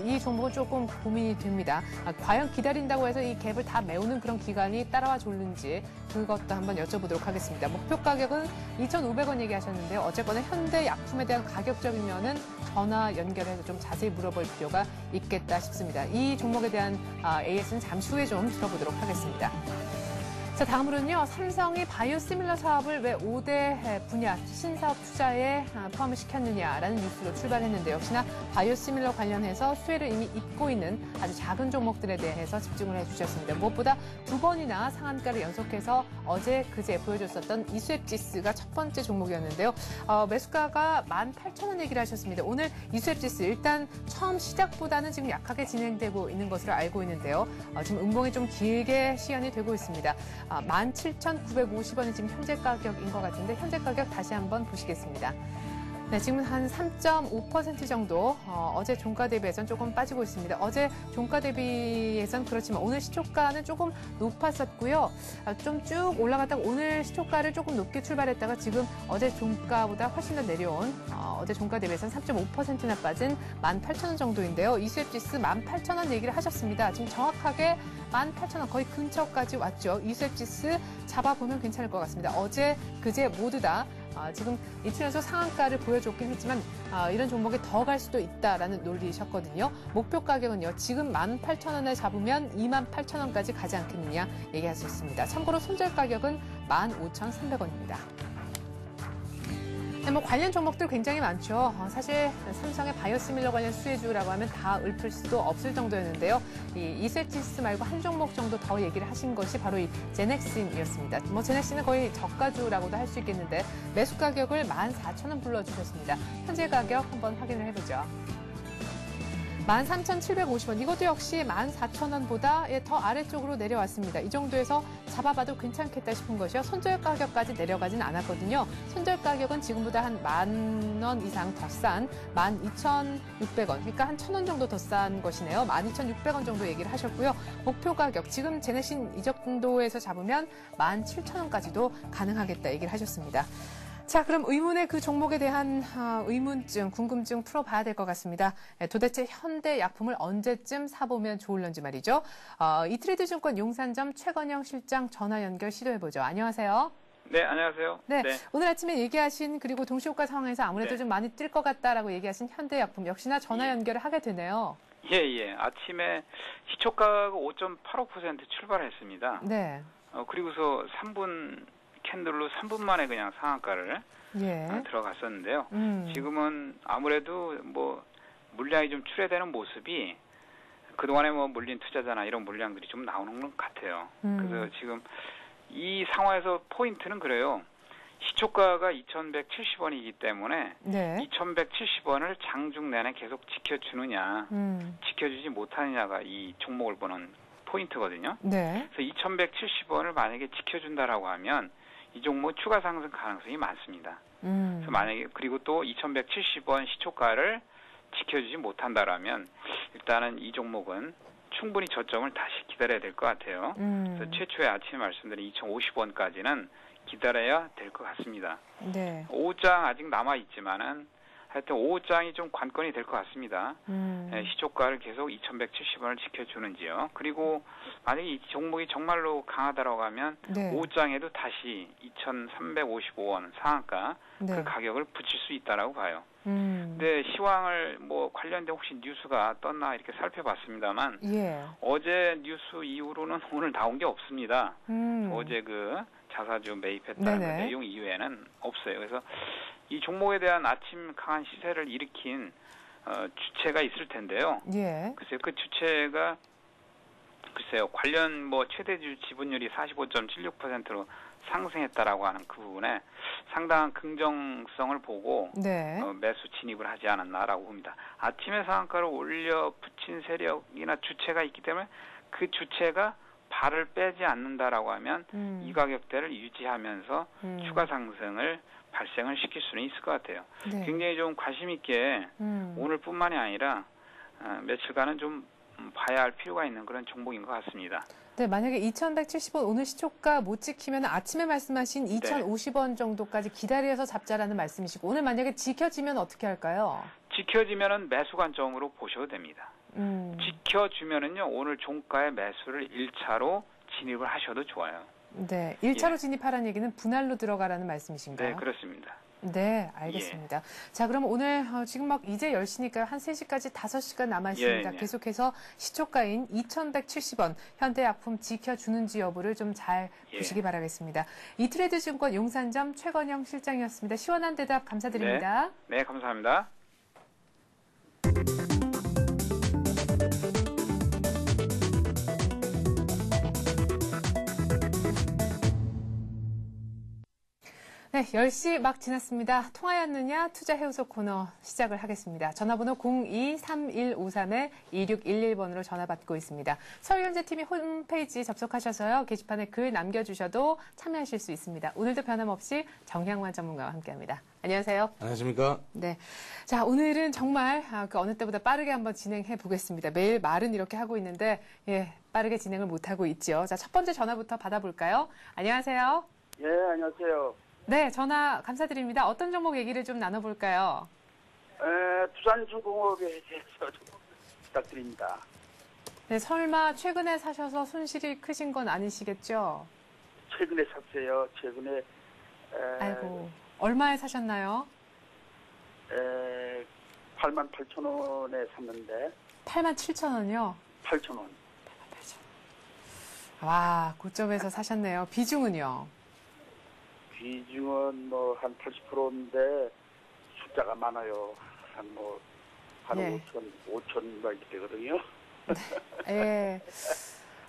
이 종목은 조금 고민이 됩니다. 과연 기다린다고 해서 이 갭을 다 메우는 그런 기간이 따라와 줬는지 그것도 한번 여쭤보도록 하겠습니다. 목표 가격은 2,500원 얘기하셨는데요. 어쨌거나 현대약품에 대한 가격적이면은 전화 연결해서 좀 자세히 물어볼 필요가 있겠다 싶습니다. 이 종목에 대한 AS는 잠시 후에 좀 들어보도록 하겠습니다. 자, 다음으로는요. 삼성이 바이오시밀러 사업을 왜 5대 분야 신사업 투자에 포함을 시켰느냐라는 뉴스로 출발했는데 역시나 바이오시밀러 관련해서 수혜를 이미 입고 있는 아주 작은 종목들에 대해서 집중을 해주셨습니다. 무엇보다 2번이나 상한가를 연속해서 어제 그제 보여줬었던 이수앱지스가 첫 번째 종목이었는데요. 매수가가 18,000원 얘기를 하셨습니다. 오늘 이수앱지스 일단 처음 시작보다는 지금 약하게 진행되고 있는 것으로 알고 있는데요. 지금 음봉이 좀 길게 시연이 되고 있습니다. 17,950원이 지금 현재 가격인 것 같은데 현재 가격 다시 한번 보시겠습니다. 네, 지금 한 3.5% 정도 어제 종가 대비해서는 조금 빠지고 있습니다. 어제 종가 대비해서는 그렇지만 오늘 시초가는 조금 높았었고요. 좀 쭉 올라갔다가 오늘 시초가를 조금 높게 출발했다가 지금 어제 종가보다 훨씬 더 내려온 어제 종가 대비해서는 3.5%나 빠진 18,000원 정도인데요. 이수앱지스 18,000원 얘기를 하셨습니다. 지금 정확하게 18,000원 거의 근처까지 왔죠. 이수앱지스 잡아보면 괜찮을 것 같습니다. 어제 그제 모두 다 지금 이틀 연속 상한가를 보여줬긴 했지만 이런 종목이 더 갈 수도 있다라는 논리셨거든요. 목표 가격은요. 지금 18,000원에 잡으면 28,000원까지 가지 않겠느냐 얘기할 수 있습니다. 참고로 손절 가격은 15,300원입니다. 네, 뭐 관련 종목들 굉장히 많죠. 사실 삼성의 바이오시밀러 관련 수혜주라고 하면 다 읊을 수도 없을 정도였는데요. 이 이셀티스 말고 한 종목 정도 더 얘기를 하신 것이 바로 이 제넥신이었습니다. 뭐 제넥신은 거의 저가주라고도 할 수 있겠는데 매수 가격을 14,000원 불러주셨습니다. 현재 가격 한번 확인을 해보죠. 13,750원. 이것도 역시 14,000원보다 더 아래쪽으로 내려왔습니다. 이 정도에서 잡아봐도 괜찮겠다 싶은 것이요. 손절 가격까지 내려가진 않았거든요. 손절 가격은 지금보다 한 10,000원 이상 더 싼 12,600원. 그러니까 한 1,000원 정도 더 싼 것이네요. 12,600원 정도 얘기를 하셨고요. 목표 가격 지금 제넥신 이 정도에서 잡으면 17,000원까지도 가능하겠다 얘기를 하셨습니다. 자, 그럼 의문의 그 종목에 대한 의문증, 궁금증 풀어봐야 될 것 같습니다. 도대체 현대약품을 언제쯤 사보면 좋을런지 말이죠. 이트레이드증권 용산점 최건영 실장 전화 연결 시도해보죠. 안녕하세요. 네, 안녕하세요. 네, 오늘 아침에 얘기하신 그리고 동시효과 상황에서 아무래도 네. 좀 많이 뛸 것 같다라고 얘기하신 현대약품 역시나 전화 연결을 하게 되네요. 예. 아침에 시초가가 5.85% 출발했습니다. 네. 그리고서 3분 캔들로 3분 만에 그냥 상한가를 들어갔었는데요. 지금은 아무래도 뭐 물량이 좀 출회되는 모습이 그동안에 뭐 물린 투자자나 이런 물량들이 좀 나오는 것 같아요. 그래서 지금 이 상황에서 포인트는 그래요. 시초가가 2,170원이기 때문에 2,170원을 장중 내내 계속 지켜주느냐, 지켜주지 못하느냐가 이 종목을 보는 포인트거든요. 네. 그래서 2,170원을 만약에 지켜준다라고 하면 이 종목 추가 상승 가능성이 많습니다. 그래서 만약에 그리고 또 2,170원 시초가를 지켜주지 못한다라면 일단은 이 종목은 충분히 저점을 다시 기다려야 될 것 같아요. 그래서 최초에 아침에 말씀드린 2,050원까지는 기다려야 될 것 같습니다. 네. 5장 아직 남아 있지만은 하여튼 5장이 좀 관건이 될 것 같습니다. 시초가를 계속 2,170원을 지켜주는지요. 그리고 만약에 이 종목이 정말로 강하다라고 하면 5장에도 다시 2,355원 상한가 그 가격을 붙일 수 있다라고 봐요. 근데 시황을 뭐 관련된 혹시 뉴스가 떴나 이렇게 살펴봤습니다만 어제 뉴스 이후로는 오늘 나온 게 없습니다. 어제 그 자사주 매입했다는 그 내용 이외에는 없어요. 그래서 이 종목에 대한 아침 강한 시세를 일으킨 주체가 있을 텐데요. 글쎄요, 그 주체가 관련 뭐 최대주 지분율이 45.76%로 상승했다라고 하는 그 부분에 상당한 긍정성을 보고 매수 진입을 하지 않았나라고 봅니다. 아침에 상한가를 올려 붙인 세력이나 주체가 있기 때문에 그 주체가 발을 빼지 않는다라고 하면 이 가격대를 유지하면서 추가 상승을 발생을 시킬 수는 있을 것 같아요. 굉장히 좀 관심 있게 오늘뿐만이 아니라 며칠간은 좀 봐야 할 필요가 있는 그런 종목인 것 같습니다. 네, 만약에 2,170원 오늘 시초가 못 지키면 아침에 말씀하신 2,050원 정도까지 기다려서 잡자라는 말씀이시고 오늘 만약에 지켜지면 어떻게 할까요? 지켜지면은 매수 관점으로 보셔도 됩니다. 지켜주면은요 오늘 종가의 매수를 1차로 진입을 하셔도 좋아요. 네, 1차로 진입하라는 얘기는 분할로 들어가라는 말씀이신가요? 네, 그렇습니다. 네, 알겠습니다. 자, 그럼 오늘 지금 막 이제 10시니까 한 3시까지 5시간 남아있습니다. 계속해서 시초가인 2,170원 현대약품 지켜주는지 여부를 좀 잘 보시기 바라겠습니다. 이트레이드증권 용산점 최건영 실장이었습니다. 시원한 대답 감사드립니다. 네, 감사합니다. 네, 10시 막 지났습니다. 통화였느냐 투자해우소 코너 시작을 하겠습니다. 전화번호 023153-2611번으로 전화 받고 있습니다. 서울경제TV 홈페이지 접속하셔서요. 게시판에 글 남겨주셔도 참여하실 수 있습니다. 오늘도 변함없이 정향환 전문가와 함께합니다. 안녕하세요. 안녕하십니까? 네, 자 오늘은 정말 그 어느 때보다 빠르게 한번 진행해 보겠습니다. 매일 말은 이렇게 하고 있는데 빠르게 진행을 못하고 있죠. 자, 첫 번째 전화부터 받아볼까요? 안녕하세요. 예, 안녕하세요. 네, 전화 감사드립니다. 어떤 종목 얘기를 좀 나눠볼까요? 두산중공업에 대해서 좀 부탁드립니다. 네, 설마 최근에 사셔서 손실이 크신 건 아니시겠죠? 최근에 샀어요. 최근에. 아이고, 얼마에 사셨나요? 88,000원에 샀는데. 87,000원이요? 8,000원. 88,000원. 와, 고점에서 사셨네요. 비중은요? 비중은 뭐 한 80%인데 숫자가 많아요. 한 예. 5천 이렇게 되거든요. 예.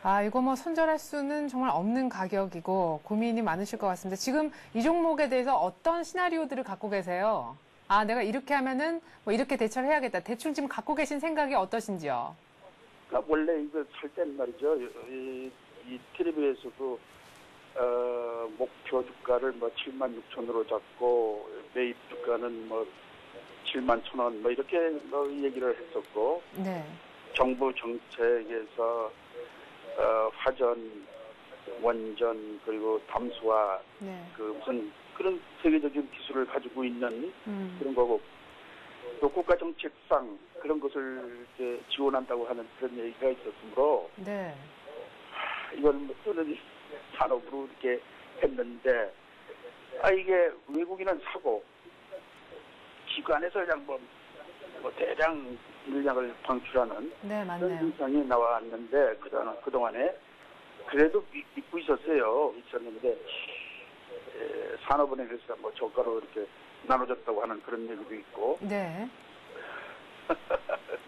아, 이거 뭐 손절할 수는 정말 없는 가격이고 고민이 많으실 것 같습니다. 지금 이 종목에 대해서 어떤 시나리오들을 갖고 계세요? 아, 내가 이렇게 하면은 뭐 이렇게 대처를 해야겠다. 대충 지금 갖고 계신 생각이 어떠신지요? 그러니까 원래 이거 살 때는 말이죠. 이 텔레비에서도 목표 주가를 뭐 76,000원으로 잡고 매입 주가는 뭐 71,000원 뭐 이렇게 뭐 얘기를 했었고 네. 정부 정책에서 화전, 원전 그리고 담수화 네. 그 무슨 그런 세계적인 기술을 가지고 있는 그런 거고 또 국가 정책상 그런 것을 이렇게 지원한다고 하는 그런 얘기가 있었으므로 네. 이걸 뭐 뜨는 산업으로 이렇게 했는데 이게 외국인은 사고 기관에서 그냥 뭐 대량 물량을 방출하는 네, 그런 맞네요. 현상이 나왔는데 그동안에 그래도 믿고 있었는데 산업은행에서 뭐 저가로 이렇게 나눠줬다고 하는 그런 얘기도 있고. 네.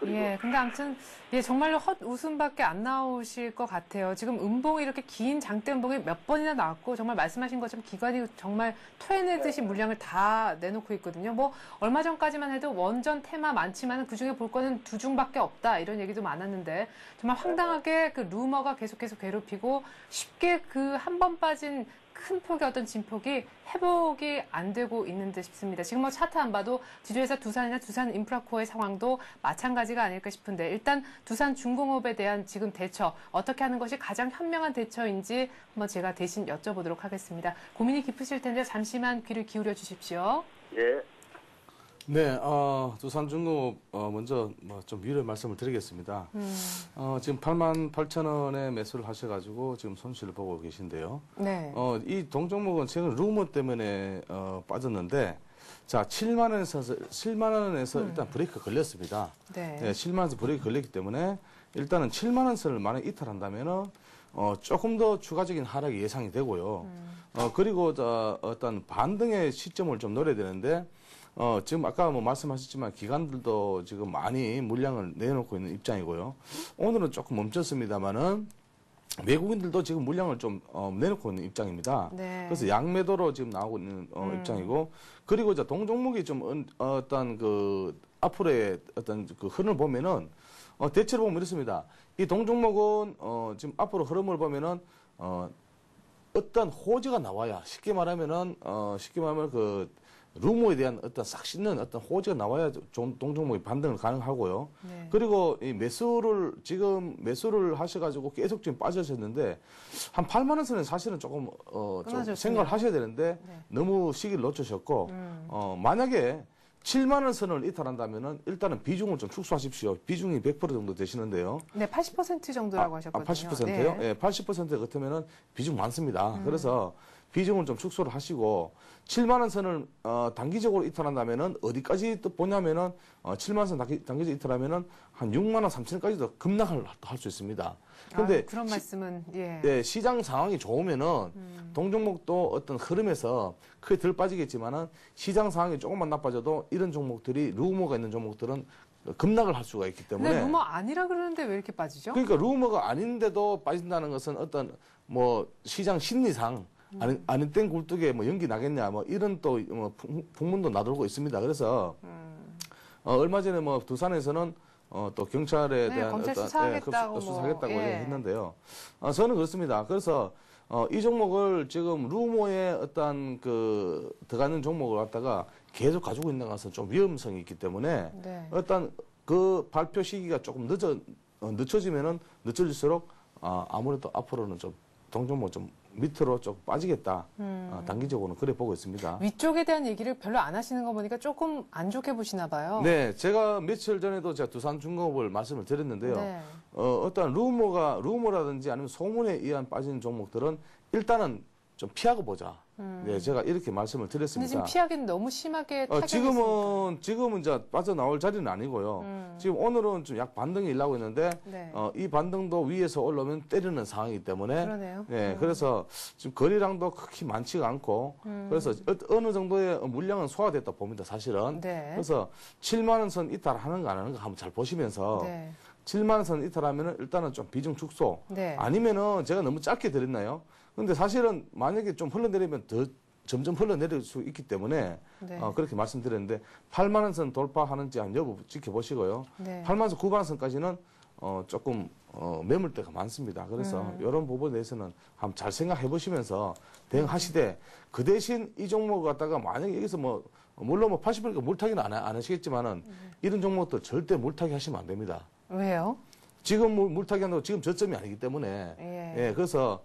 예, 근데 아무튼, 예, 정말로 헛웃음밖에 안 나오실 것 같아요. 지금 음봉이 이렇게 긴 장대 음봉이 몇 번이나 나왔고, 정말 말씀하신 것처럼 기관이 정말 토해내듯이 물량을 다 내놓고 있거든요. 뭐, 얼마 전까지만 해도 원전 테마 많지만 그 중에 볼 거는 두 중밖에 없다. 이런 얘기도 많았는데, 정말 황당하게 그 루머가 계속해서 괴롭히고, 쉽게 그 한 번 빠진 큰 폭의 어떤 진폭이 회복이 안 되고 있는 듯 싶습니다. 지금 뭐 차트 안 봐도 지주회사 두산이나 두산 인프라코어의 상황도 마찬가지가 아닐까 싶은데 일단 두산 중공업에 대한 지금 대처 어떻게 하는 것이 가장 현명한 대처인지 한번 제가 대신 여쭤보도록 하겠습니다. 고민이 깊으실 텐데 잠시만 귀를 기울여 주십시오. 예. 네, 두산중공업 먼저 좀 위로 말씀을 드리겠습니다. 지금 88,000원에 매수를 하셔가지고 지금 손실을 보고 계신데요. 네. 이 동종목은 최근 루머 때문에 빠졌는데, 자 7만 원에서 일단 브레이크 걸렸습니다. 네. 네, 7만 원에서 브레이크 걸렸기 때문에 일단은 7만 원선을 만약 이탈한다면은 조금 더 추가적인 하락이 예상이 되고요. 그리고 어떤 반등의 시점을 좀 노려야 되는데. 지금 아까 뭐 말씀하셨지만 기관들도 지금 많이 물량을 내놓고 있는 입장이고요. 오늘은 조금 멈췄습니다만은 외국인들도 지금 물량을 좀 내놓고 있는 입장입니다. 네. 그래서 양매도로 지금 나오고 있는 입장이고, 그리고 이제 동종목이 좀 어떤 그 앞으로의 어떤 그 흐름을 보면은 대체로 보면 이렇습니다. 이 동종목은 지금 앞으로 흐름을 보면은 어떤 호재가 나와야 쉽게 말하면 그 루머에 대한 어떤 싹 씻는 어떤 호재가 나와야 동종목이 반등을 가능하고요. 네. 그리고 이 매수를 하셔가지고 계속 지금 빠지셨는데 한 8만 원 선은 사실은 조금 좀 생각을 하셔야 되는데 네. 너무 시기를 놓치셨고 만약에 7만 원 선을 이탈한다면은 일단은 비중을 좀 축소하십시오. 비중이 100% 정도 되시는데요. 네, 80% 정도라고 하셨거든요. 80%요? 네. 예, 80% 같으면은 비중 많습니다. 그래서 비중을 좀 축소를 하시고 7만 원 선을 단기적으로 이탈한다면은 어디까지 또 보냐면은 7만 원 선 단기적으로 이탈하면은 한 6만 원 3천까지도 급락을 할 수 있습니다. 근데 그런 말씀은 예. 네, 시장 상황이 좋으면은 동종목도 어떤 흐름에서 크게 덜 빠지겠지만은 시장 상황이 조금만 나빠져도 이런 종목들이 루머가 있는 종목들은 급락을 할 수가 있기 때문에. 근데 루머 아니라 그러는데 왜 이렇게 빠지죠? 그러니까 루머가 아닌데도 빠진다는 것은 어떤 뭐 시장 심리상 아닌 땐 굴뚝에 뭐 연기 나겠냐 뭐 이런 또 풍문도 나돌고 있습니다. 그래서 얼마 전에 뭐 두산에서는 또 경찰에 대한 검찰 어떤 수사하겠다고 수사하겠다고 예. 했는데요. 저는 그렇습니다. 그래서 이 종목을 지금 루머에 어떤 그 들어가는 종목을 갖다가 계속 가지고 있는 것은 좀 위험성이 있기 때문에 네. 어떤 그 발표 시기가 조금 늦춰지면은 늦춰질수록 아무래도 앞으로는 좀 동종목 좀 밑으로 좀 빠지겠다. 단기적으로는 그래 보고 있습니다. 위쪽에 대한 얘기를 별로 안 하시는 거 보니까 조금 안 좋게 보시나 봐요. 네, 제가 며칠 전에도 제가 두산중공업을 말씀을 드렸는데요. 네. 어떤 루머라든지 아니면 소문에 의한 빠지는 종목들은 일단은 좀 피하고 보자. 네, 제가 이렇게 말씀을 근데 드렸습니다. 지금 피하기는 너무 심하게 타격했으니까. 지금은 이제 빠져나올 자리는 아니고요. 지금 오늘은 좀 약 반등이 일라고 있는데 네. 이 반등도 위에서 올라오면 때리는 상황이기 때문에 그러네요. 네, 그래서 지금 거래량도 극히 많지가 않고 그래서 어느 정도의 물량은 소화됐다 봅니다. 사실은. 네. 그래서 7만 원 선 이탈하는 거 안 하는 거 한번 잘 보시면서 네. 7만 원 선 이탈하면은 일단은 좀 비중 축소. 네. 아니면은 제가 너무 짧게 드렸나요? 근데 사실은 만약에 좀 흘러내리면 더 점점 흘러내릴 수 있기 때문에 네. 그렇게 말씀드렸는데 8만 원 선 돌파하는지 한 여부 지켜보시고요. 네. 8만 원 선, 9만 원 선까지는 조금 매물대가 많습니다. 그래서 이런 부분에 대해서는 한번 잘 생각해 보시면서 대응하시되 그 대신 이 종목 갖다가 만약에 여기서 물론 80%가 물타기는 안 하시겠지만은 이런 종목들 절대 물타기 하시면 안 됩니다. 왜요? 지금 물타기 한다고 지금 저점이 아니기 때문에 예, 그래서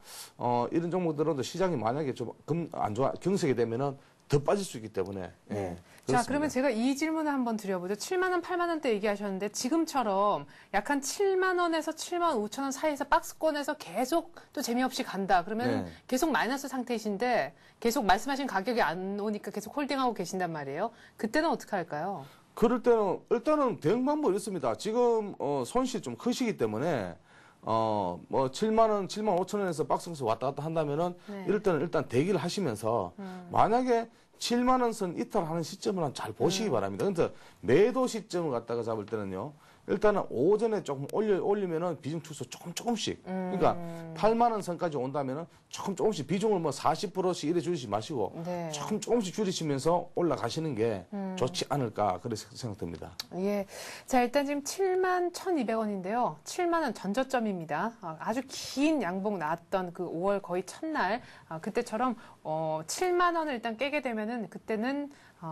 이런 종목들은 시장이 만약에 좀 안 좋아 경색이 되면은 더 빠질 수 있기 때문에 예, 네. 자, 그렇습니다. 그러면 제가 이 질문을 한번 드려보죠. 7만 원, 8만 원대 얘기하셨는데 지금처럼 약 한 7만 원에서 7만 5천 원 사이에서 박스권에서 계속 또 재미없이 간다. 그러면 네. 계속 마이너스 상태이신데 계속 말씀하신 가격이 안 오니까 계속 홀딩하고 계신단 말이에요. 그때는 어떻게 할까요? 그럴 때는 일단은 대응 방법이 있습니다. 지금 손실이 좀 크시기 때문에 7만 원, 7만 5천 원에서 박스에서 왔다 갔다 한다면은 네. 이럴 때는 일단 대기를 하시면서 만약에 7만 원 선 이탈하는 시점을 잘 보시기 바랍니다. 그래서 매도 시점을 갖다가 잡을 때는요. 일단은 오전에 조금 올리면은 비중 축소 조금씩. 그러니까 8만 원 선까지 온다면은 조금씩 비중을 40%씩 이래 줄이지 마시고 네. 조금씩 줄이시면서 올라가시는 게 좋지 않을까 그렇게 생각됩니다. 예. 자, 일단 지금 7만 1,200원인데요. 7만 원 전저점입니다. 아주 긴 양봉 나왔던 그 5월 거의 첫날, 그때처럼 7만 원을 일단 깨게 되면은 그때는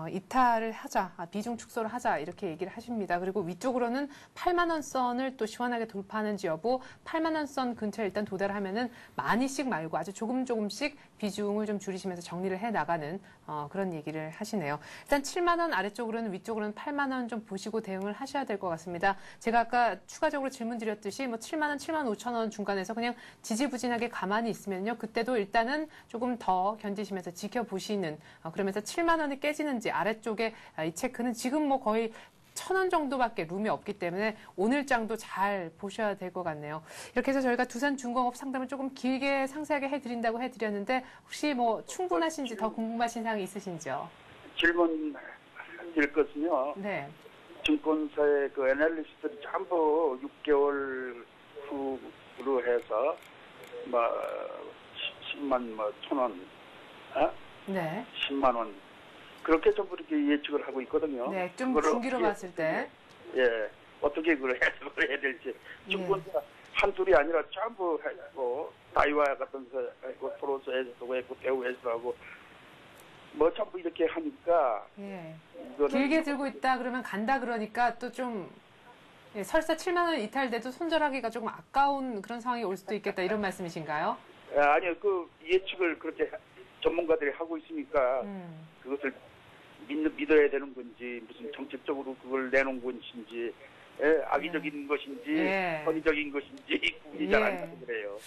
이탈을 하자, 비중 축소를 하자 이렇게 얘기를 하십니다. 그리고 위쪽으로는 8만 원 선을 또 시원하게 돌파하는지 여부, 8만 원 선 근처에 일단 도달하면은 많이씩 말고 아주 조금씩 비중을 좀 줄이시면서 정리를 해 나가는 그런 얘기를 하시네요. 일단 7만 원 아래쪽으로는 위쪽으로는 8만 원 좀 보시고 대응을 하셔야 될 것 같습니다. 제가 아까 추가적으로 질문 드렸듯이 7만 원, 7만 5천 원 중간에서 그냥 지지부진하게 가만히 있으면요. 그때도 일단은 조금 더 견디시면서 지켜보시는 그러면서 7만 원이 깨지는지 아래쪽에 이 체크는 지금 거의 1,000원 정도밖에 룸이 없기 때문에 오늘 장도 잘 보셔야 될 것 같네요. 이렇게 해서 저희가 두산중공업 상담을 조금 길게 상세하게 해드린다고 해드렸는데 혹시 충분하신지 더 궁금하신 사항이 있으신지요? 질문 드릴 것은요. 네. 증권사의 그 애널리스트들이 전부 6개월 후로 해서 10만 1,000원, 네. 10만 원 그렇게 전부 이렇게 예측을 하고 있거든요. 네, 좀 중기로 봤을 때. 예, 어떻게 그걸 해석을 해야 될지. 증권사 한둘이 아니라 전부 하고 다이와 같은 거 하고 토로스에서도 했고 대우에서도 하고 전부 이렇게 하니까. 예. 길게 들고 있다 그러면 간다 그러니까 또 좀 설사 7만 원 이탈돼도 손절하기가 조금 아까운 그런 상황이 올 수도 있겠다 이런 말씀이신가요? 아니요, 그 예측을 그렇게 전문가들이 하고 있으니까 그것을 믿어야 되는 건지 무슨 정책적으로 그걸 내놓은 것인지 악의적인 것인지 선의적인 것인지 구분이 잘 안 가서 그래요.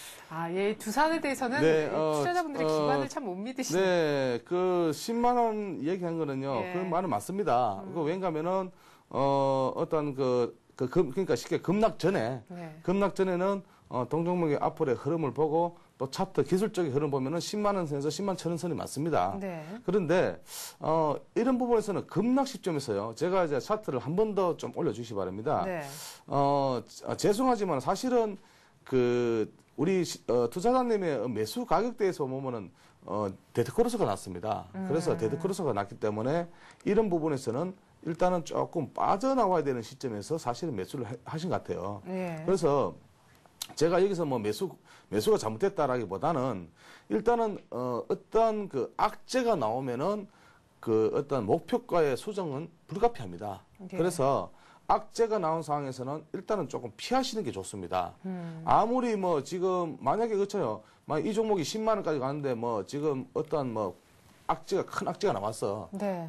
두산에 대해서는 투자자분들의 기관을 참 못 믿으시네요. 네, 그 10만 원 얘기한 거는요. 그 말은 맞습니다. 왜냐하면은 그러니까 쉽게 급락 전에는 동종목의 앞으로의 흐름을 보고 또 차트 기술적인 흐름 보면은 10만 원 선에서 10만 1,000원 선이 맞습니다. 네. 그런데 이런 부분에서는 급락 시점에서요. 제가 이제 차트를 한 번 더 좀 올려주시기 바랍니다. 네. 죄송하지만 사실은 우리 투자자님의 매수 가격대에서 보면은 데드크로스가 났습니다. 그래서 데드크로스가 났기 때문에 이런 부분에서는 일단은 조금 빠져나와야 되는 시점에서 사실은 매수를 하신 것 같아요. 네. 그래서 제가 여기서 매수가 잘못됐다라기보다는 일단은 어떤 그 악재가 나오면은 그 어떤 목표가의 수정은 불가피합니다. 네. 그래서 악재가 나온 상황에서는 일단은 조금 피하시는 게 좋습니다. 아무리 지금 만약에 그렇죠. 이 종목이 10만 원까지 가는데 지금 어떤 큰 악재가 나왔어. 네.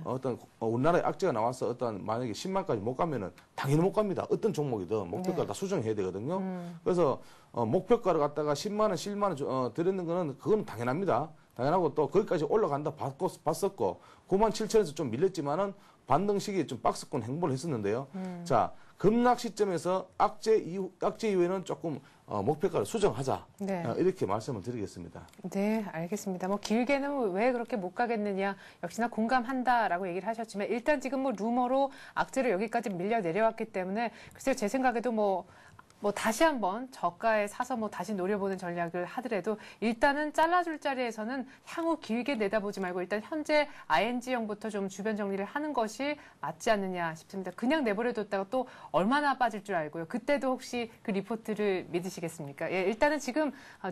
우리나라에 악재가 나왔어. 만약에 10만까지 못 가면은 당연히 못 갑니다. 어떤 종목이든 목표가 다 수정해야 되거든요. 그래서 목표가를 갖다가 10만 원, 11만 원 드렸는 거는 그건 당연합니다. 당연하고 또 거기까지 올라간다 봤었고 97,000에서 좀 밀렸지만은 반등 시기에 좀 박스권 행보를 했었는데요. 자, 급락 시점에서 악재 이후에는 조금 목표가를 수정하자. 네. 이렇게 말씀을 드리겠습니다. 네, 알겠습니다. 뭐 길게는 왜 그렇게 못 가겠느냐, 역시나 공감한다라고 얘기를 하셨지만 일단 지금 뭐 루머로 악재를 여기까지 밀려 내려왔기 때문에 글쎄요, 제 생각에도 뭐 다시 한번 저가에 사서 뭐 다시 노려보는 전략을 하더라도 일단은 잘라줄 자리에서는 향후 길게 내다보지 말고 일단 현재 ING형부터 좀 주변 정리를 하는 것이 맞지 않느냐 싶습니다. 그냥 내버려뒀다가 또 얼마나 빠질 줄 알고요. 그때도 혹시 그 리포트를 믿으시겠습니까? 예, 일단은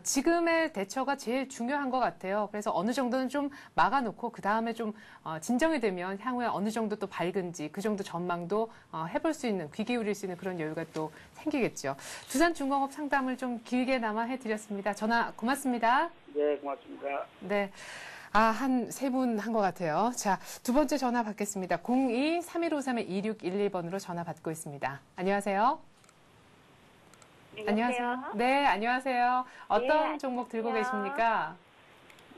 지금의 대처가 제일 중요한 것 같아요. 그래서 어느 정도는 좀 막아놓고 그 다음에 좀 진정이 되면 향후에 어느 정도 또 밝은지 그 정도 전망도 해볼 수 있는, 귀 기울일 수 있는 그런 여유가 또 생기겠죠. 두산중공업 상담을 좀 길게나마 해드렸습니다. 전화 고맙습니다. 네, 고맙습니다. 네. 한 세 분 한 것 같아요. 자, 두 번째 전화 받겠습니다. 02-3153-2612번으로 전화 받고 있습니다. 안녕하세요. 네, 안녕하세요. 네, 안녕하세요. 어떤 네, 종목 들고 안녕하세요. 계십니까?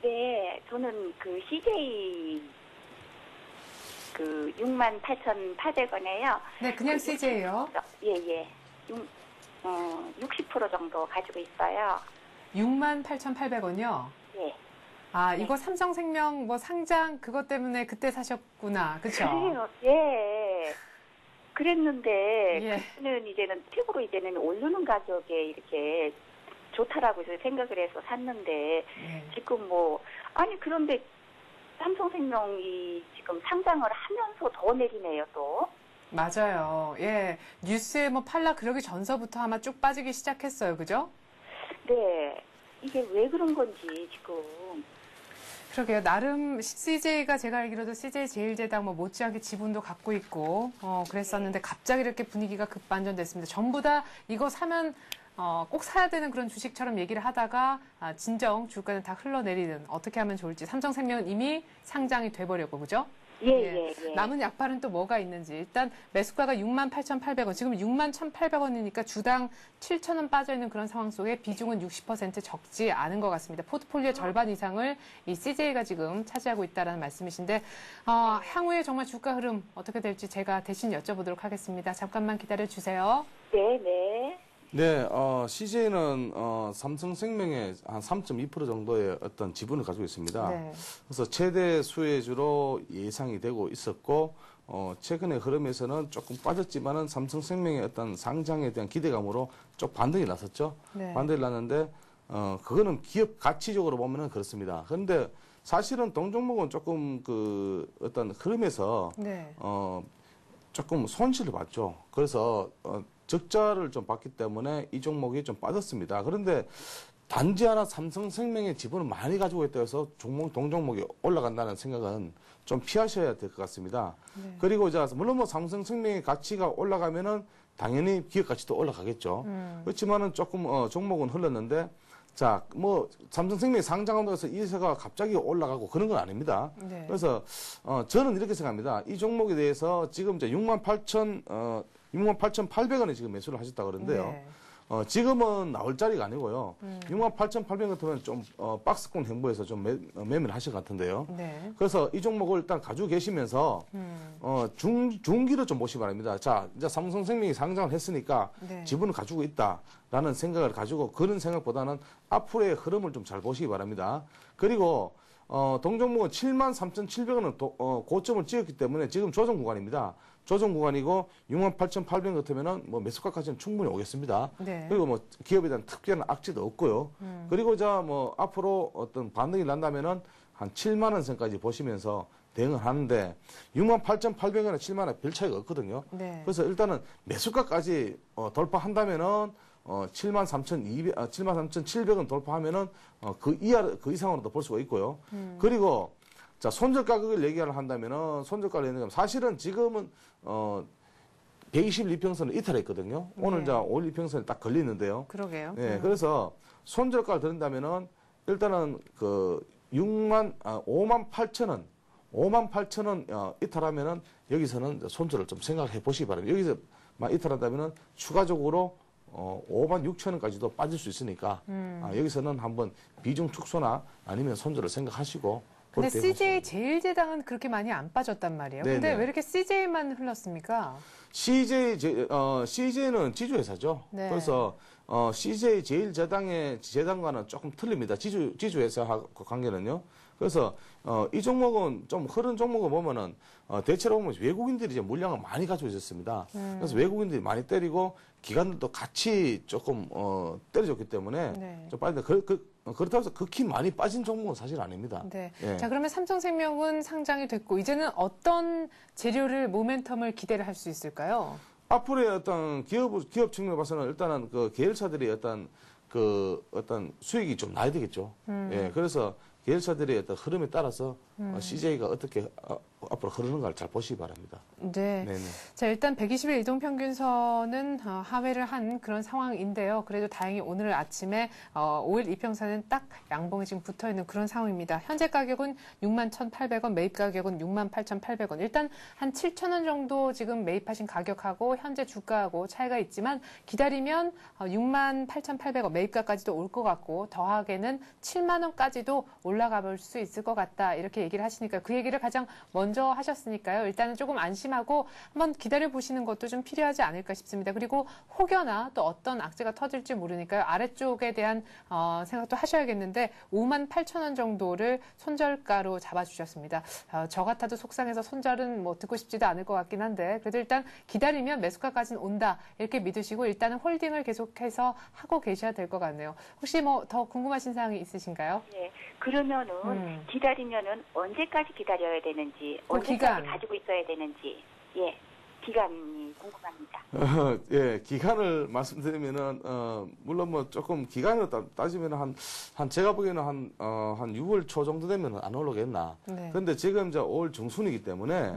네, 저는 그 CJ 68,800원에요. 네, 그냥 CJ요. 예. 60% 정도 가지고 있어요. 68,800원이요? 예. 이거 삼성생명 뭐 상장 그것 때문에 그때 사셨구나. 그쵸? 그래요. 예. 그랬는데 예. 그때는 이제는 팁으로 이제는 오르는 가격에 이렇게 좋다라고 해서 생각을 해서 샀는데 예. 지금 그런데 삼성생명이 지금 상장을 하면서 더 내리네요, 또. 맞아요. 예. 뉴스에 뭐 팔라 그러기 전서부터 아마 쭉 빠지기 시작했어요. 그죠? 네. 이게 왜 그런 건지 지금. 그러게요. 나름 CJ가 제가 알기로도 CJ 제일제당 뭐 못지않게 지분도 갖고 있고 그랬었는데 갑자기 이렇게 분위기가 급반전됐습니다. 전부 다 이거 사면 꼭 사야 되는 그런 주식처럼 얘기를 하다가 진정 주가는 다 흘러내리는 어떻게 하면 좋을지 삼성생명은 이미 상장이 돼버렸고 그죠? 예. 남은 약발은 또 뭐가 있는지. 일단 매수가가 68,800원. 지금 61,800원이니까 주당 7,000원 빠져있는 그런 상황 속에 비중은 60% 적지 않은 것 같습니다. 포트폴리오 절반 이상을 이 CJ가 지금 차지하고 있다는 말씀이신데 향후에 정말 주가 흐름 어떻게 될지 제가 대신 여쭤보도록 하겠습니다. 잠깐만 기다려주세요. 네. 네, CJ는 삼성생명의 한 3.2% 정도의 어떤 지분을 가지고 있습니다. 네. 그래서 최대 수혜주로 예상이 되고 있었고 최근의 흐름에서는 조금 빠졌지만은 삼성생명의 어떤 상장에 대한 기대감으로 좀 반등이 났었죠. 네. 반등이 났는데 그거는 기업 가치적으로 보면은 그렇습니다. 그런데 사실은 동종목은 조금 그 어떤 흐름에서 네. 조금 손실을 봤죠. 그래서 적자를 좀 봤기 때문에 이 종목이 좀 빠졌습니다. 그런데 단지 하나 삼성생명의 지분을 많이 가지고 있다고 해서 동종목이 올라간다는 생각은 좀 피하셔야 될 것 같습니다. 네. 그리고 물론 뭐 삼성생명의 가치가 올라가면은 당연히 기업 가치도 올라가겠죠. 그렇지만은 조금 종목은 흘렀는데 삼성생명이 상장한다고 해서 이 회사가 갑자기 올라가고 그런 건 아닙니다. 네. 그래서 저는 이렇게 생각합니다. 이 종목에 대해서 지금 이제 68,800원에 지금 매수를 하셨다고 그러는데요. 네. 지금은 나올 자리가 아니고요. 68,800원 같으면 좀 박스권 행보에서 좀 매매를 하실 것 같은데요. 네. 그래서 이 종목을 일단 가지고 계시면서 중기로 좀 보시기 바랍니다. 자, 이제 삼성생명이 상장을 했으니까 네. 지분을 가지고 있다라는 생각을 가지고 그런 생각보다는 앞으로의 흐름을 좀 잘 보시기 바랍니다. 그리고 동종목은 73,700원은 고점을 찍었기 때문에 지금 조정 구간입니다. 조정 구간이고 68,800원 같으면은 뭐 매수가까지는 충분히 오겠습니다. 네. 그리고 뭐 기업에 대한 특별한 악재도 없고요. 그리고 앞으로 어떤 반등이 난다면은 한 7만 원 선까지 보시면서 대응을 하는데 68,800원에 7만 원 별 차이가 없거든요. 네. 그래서 일단은 매수가까지 돌파한다면은 73,700원 돌파하면은 그 이상으로도 볼 수가 있고요. 그리고 자, 손절 가격을 얘기를 한다면은 손절가를 얘기하면 사실은 지금은 122평선을 이탈했거든요. 오늘 네. 5일 이평선에 딱 걸리는데요. 그러게요. 네, 그래서 손절가를 드린다면은 일단은 58,000원 이탈하면은 여기서는 손절을 좀 생각해 보시기 바랍니다. 여기서만 이탈한다면은 추가적으로 56,000원까지도 빠질 수 있으니까 여기서는 한번 비중 축소나 아니면 손절을 생각하시고. 근데 CJ 제일제당은 그렇게 많이 안 빠졌단 말이에요. 네네. 근데 왜 이렇게 CJ만 흘렀습니까? CJ는 지주회사죠. 네. 그래서 CJ 제일제당의 제당과는 조금 틀립니다. 지주회사 관계는요. 그래서 이 종목은 좀 흐른 종목을 보면은 대체로 보면 외국인들이 이제 물량을 많이 가지고 있었습니다. 그래서 외국인들이 많이 때리고 기관들도 같이 조금 때려줬기 때문에 네. 좀 빠진다. 그렇다고 해서 극히 많이 빠진 종목은 사실 아닙니다. 네. 예. 자, 그러면 삼성생명은 상장이 됐고 이제는 어떤 재료를 모멘텀을 기대를 할 수 있을까요? 앞으로의 어떤 기업 측면에 봐서는 일단은 그 계열사들이 어떤 수익이 좀 나야 되겠죠. 예. 그래서 계열사들의 어떤 흐름에 따라서 CJ가 어떻게 앞으로 흐르는가를 잘 보시기 바랍니다. 네. 네네. 자, 일단 120일 이동평균선은 하회를 한 그런 상황인데요. 그래도 다행히 오늘 아침에 5일 이평선은 딱 양봉이 지금 붙어 있는 그런 상황입니다. 현재 가격은 61,800원, 매입 가격은 68,800원. 일단 한 7,000원 정도 지금 매입하신 가격하고 현재 주가하고 차이가 있지만 기다리면 68,800원 매입가까지도 올 것 같고 더하게는 7만 원까지도 올라가 볼 수 있을 것 같다. 이렇게 얘기를 하시니까 그 얘기를 가장 먼저 하셨으니까요. 일단은 조금 안심하고 한번 기다려 보시는 것도 좀 필요하지 않을까 싶습니다. 그리고 혹여나 또 어떤 악재가 터질지 모르니까요. 아래쪽에 대한 생각도 하셔야겠는데 58,000원 정도를 손절가로 잡아주셨습니다. 저 같아도 속상해서 손절은 뭐 듣고 싶지도 않을 것 같긴 한데 그래도 일단 기다리면 매수가까지는 온다. 이렇게 믿으시고 일단은 홀딩을 계속해서 하고 계셔야 될 것 같네요. 혹시 뭐 더 궁금하신 사항이 있으신가요? 네. 그러면은 기다리면은 언제까지 기다려야 되는지, 언제까지 기간. 가지고 있어야 되는지, 예, 기간이 궁금합니다. 예, 기간을 말씀드리면은 물론 뭐 조금 기간을 따지면 한 제가 보기에는 한 6월 초 정도 되면은 안 올라오겠나. 네. 그런데 지금 이제 5월 중순이기 때문에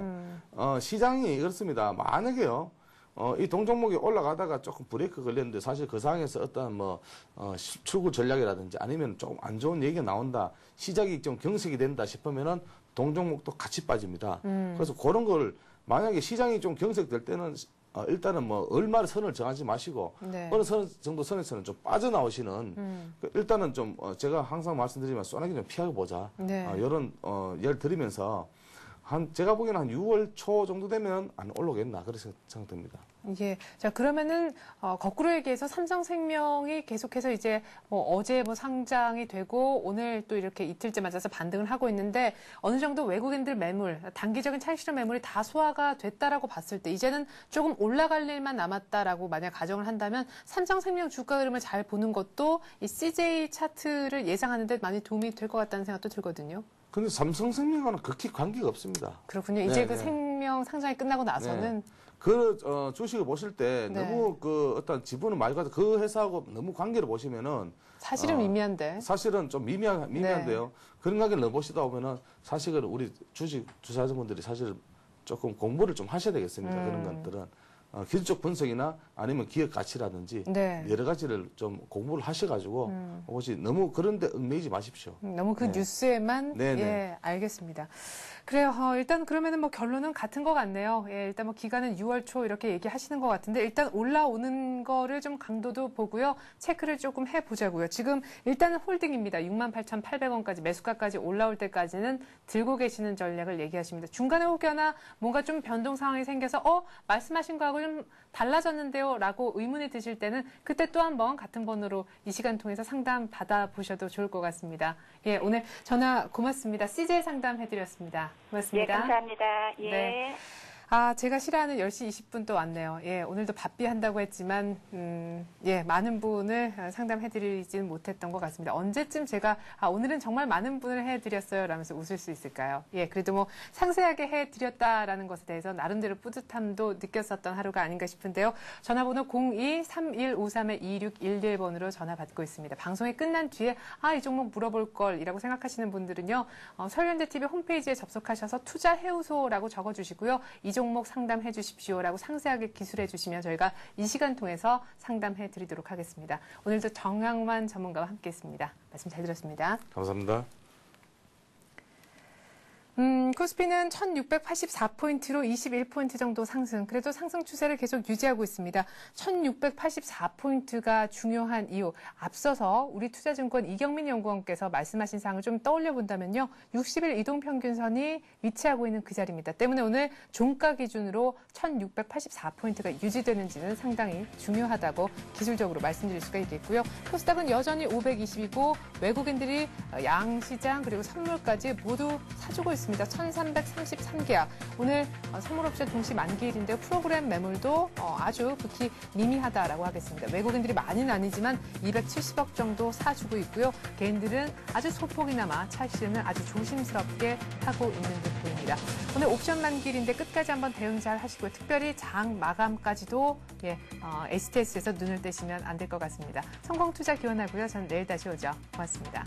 시장이 그렇습니다. 만약에요. 이 동종목이 올라가다가 조금 브레이크 걸렸는데 사실 그 상황에서 어떤 출구 전략이라든지 아니면 조금 안 좋은 얘기가 나온다. 시작이 좀 경색이 된다 싶으면은 동종목도 같이 빠집니다. 그래서 그런 걸 만약에 시장이 좀 경색될 때는 일단은 뭐 얼마를 선을 정하지 마시고 네. 어느 정도 선에서는 좀 빠져나오시는 일단은 좀 제가 항상 말씀드리지만 소나기 좀 피하고 보자. 네. 이런 예를 들으면서 제가 보기에는 한 6월 초 정도 되면 안 올라오겠나 그렇게 생각됩니다. 예. 자, 그러면은, 거꾸로 얘기해서 삼성생명이 계속해서 이제 어제 상장이 되고 오늘 또 이렇게 이틀째 맞아서 반등을 하고 있는데 어느 정도 외국인들 매물, 단기적인 차익 실현 매물이 다 소화가 됐다라고 봤을 때 이제는 조금 올라갈 일만 남았다라고 만약 가정을 한다면 삼성생명 주가 흐름을 잘 보는 것도 이 CJ 차트를 예상하는 데 많이 도움이 될 것 같다는 생각도 들거든요. 근데 삼성생명과는 극히 관계가 없습니다. 그렇군요. 이제 그 생명 상장이 끝나고 나서는 주식을 보실 때 네. 너무 어떤 지분을 많이 가지고 그 회사하고 너무 관계를 보시면은 사실은 미미한데. 사실은 좀 미미한데요. 네. 그런 관계를 넣어보시다 보면은 사실은 우리 주식 투자자분들이 사실 조금 공부를 좀 하셔야 되겠습니다. 그런 것들은. 기술적 분석이나 아니면 기업 가치라든지 네. 여러 가지를 좀 공부를 하셔가지고 혹시 너무 그런데 얽매이지 마십시오. 너무 그 뉴스에만 네네. 예, 알겠습니다. 그래요. 일단 그러면은 결론은 같은 것 같네요. 예, 일단 기간은 6월 초 이렇게 얘기하시는 것 같은데 일단 올라오는 거를 좀 강도도 보고요. 체크를 조금 해보자고요. 지금 일단은 홀딩입니다. 68,800원까지 매수가까지 올라올 때까지는 들고 계시는 전략을 얘기하십니다. 중간에 혹여나 뭔가 좀 변동 상황이 생겨서 말씀하신 거하고 좀 달라졌는데요 라고 의문이 드실 때는 그때 또 한번 같은 번호로 이 시간 통해서 상담 받아보셔도 좋을 것 같습니다. 예, 오늘 전화 고맙습니다. CJ 상담 해드렸습니다. 고맙습니다. 예, 감사합니다. 예. 네. 제가 싫어하는 10시 20분 또 왔네요. 예, 오늘도 바삐 한다고 했지만, 예, 많은 분을 상담해드리지는 못했던 것 같습니다. 언제쯤 제가, 오늘은 정말 많은 분을 해드렸어요. 라면서 웃을 수 있을까요? 예, 그래도 상세하게 해드렸다라는 것에 대해서 나름대로 뿌듯함도 느꼈었던 하루가 아닌가 싶은데요. 전화번호 02-3153-2611번으로 전화 받고 있습니다. 방송이 끝난 뒤에, 이 종목 물어볼 걸 이라고 생각하시는 분들은요, 서울현대TV 홈페이지에 접속하셔서 투자해우소라고 적어주시고요. 이 종목 상담해 주십시오라고 상세하게 기술해 주시면 저희가 이 시간 통해서 상담해 드리도록 하겠습니다. 오늘도 정양만 전문가와 함께했습니다. 말씀 잘 들었습니다. 감사합니다. 코스피는 1684포인트로 21포인트 정도 상승, 그래도 상승 추세를 계속 유지하고 있습니다. 1684포인트가 중요한 이유, 앞서서 우리 투자증권 이경민 연구원께서 말씀하신 사항을 좀 떠올려 본다면요. 60일 이동평균선이 위치하고 있는 그 자리입니다. 때문에 오늘 종가 기준으로 1684포인트가 유지되는지는 상당히 중요하다고 기술적으로 말씀드릴 수가 있겠고요. 코스닥은 여전히 520이고 외국인들이 양시장 그리고 선물까지 모두 사주고 있습니다. 1333계약. 오늘 선물옵션 동시 만기일인데 프로그램 매물도 아주 극히 미미하다라고 하겠습니다. 외국인들이 많이는 아니지만 270억 정도 사주고 있고요. 개인들은 아주 소폭이나마 차익 실현을 아주 조심스럽게 하고 있는 듯 보입니다. 오늘 옵션 만기일인데 끝까지 한번 대응 잘 하시고요. 특별히 장 마감까지도 STS에서 눈을 떼시면 안 될 것 같습니다. 성공 투자 기원하고요. 저는 내일 다시 오죠. 고맙습니다.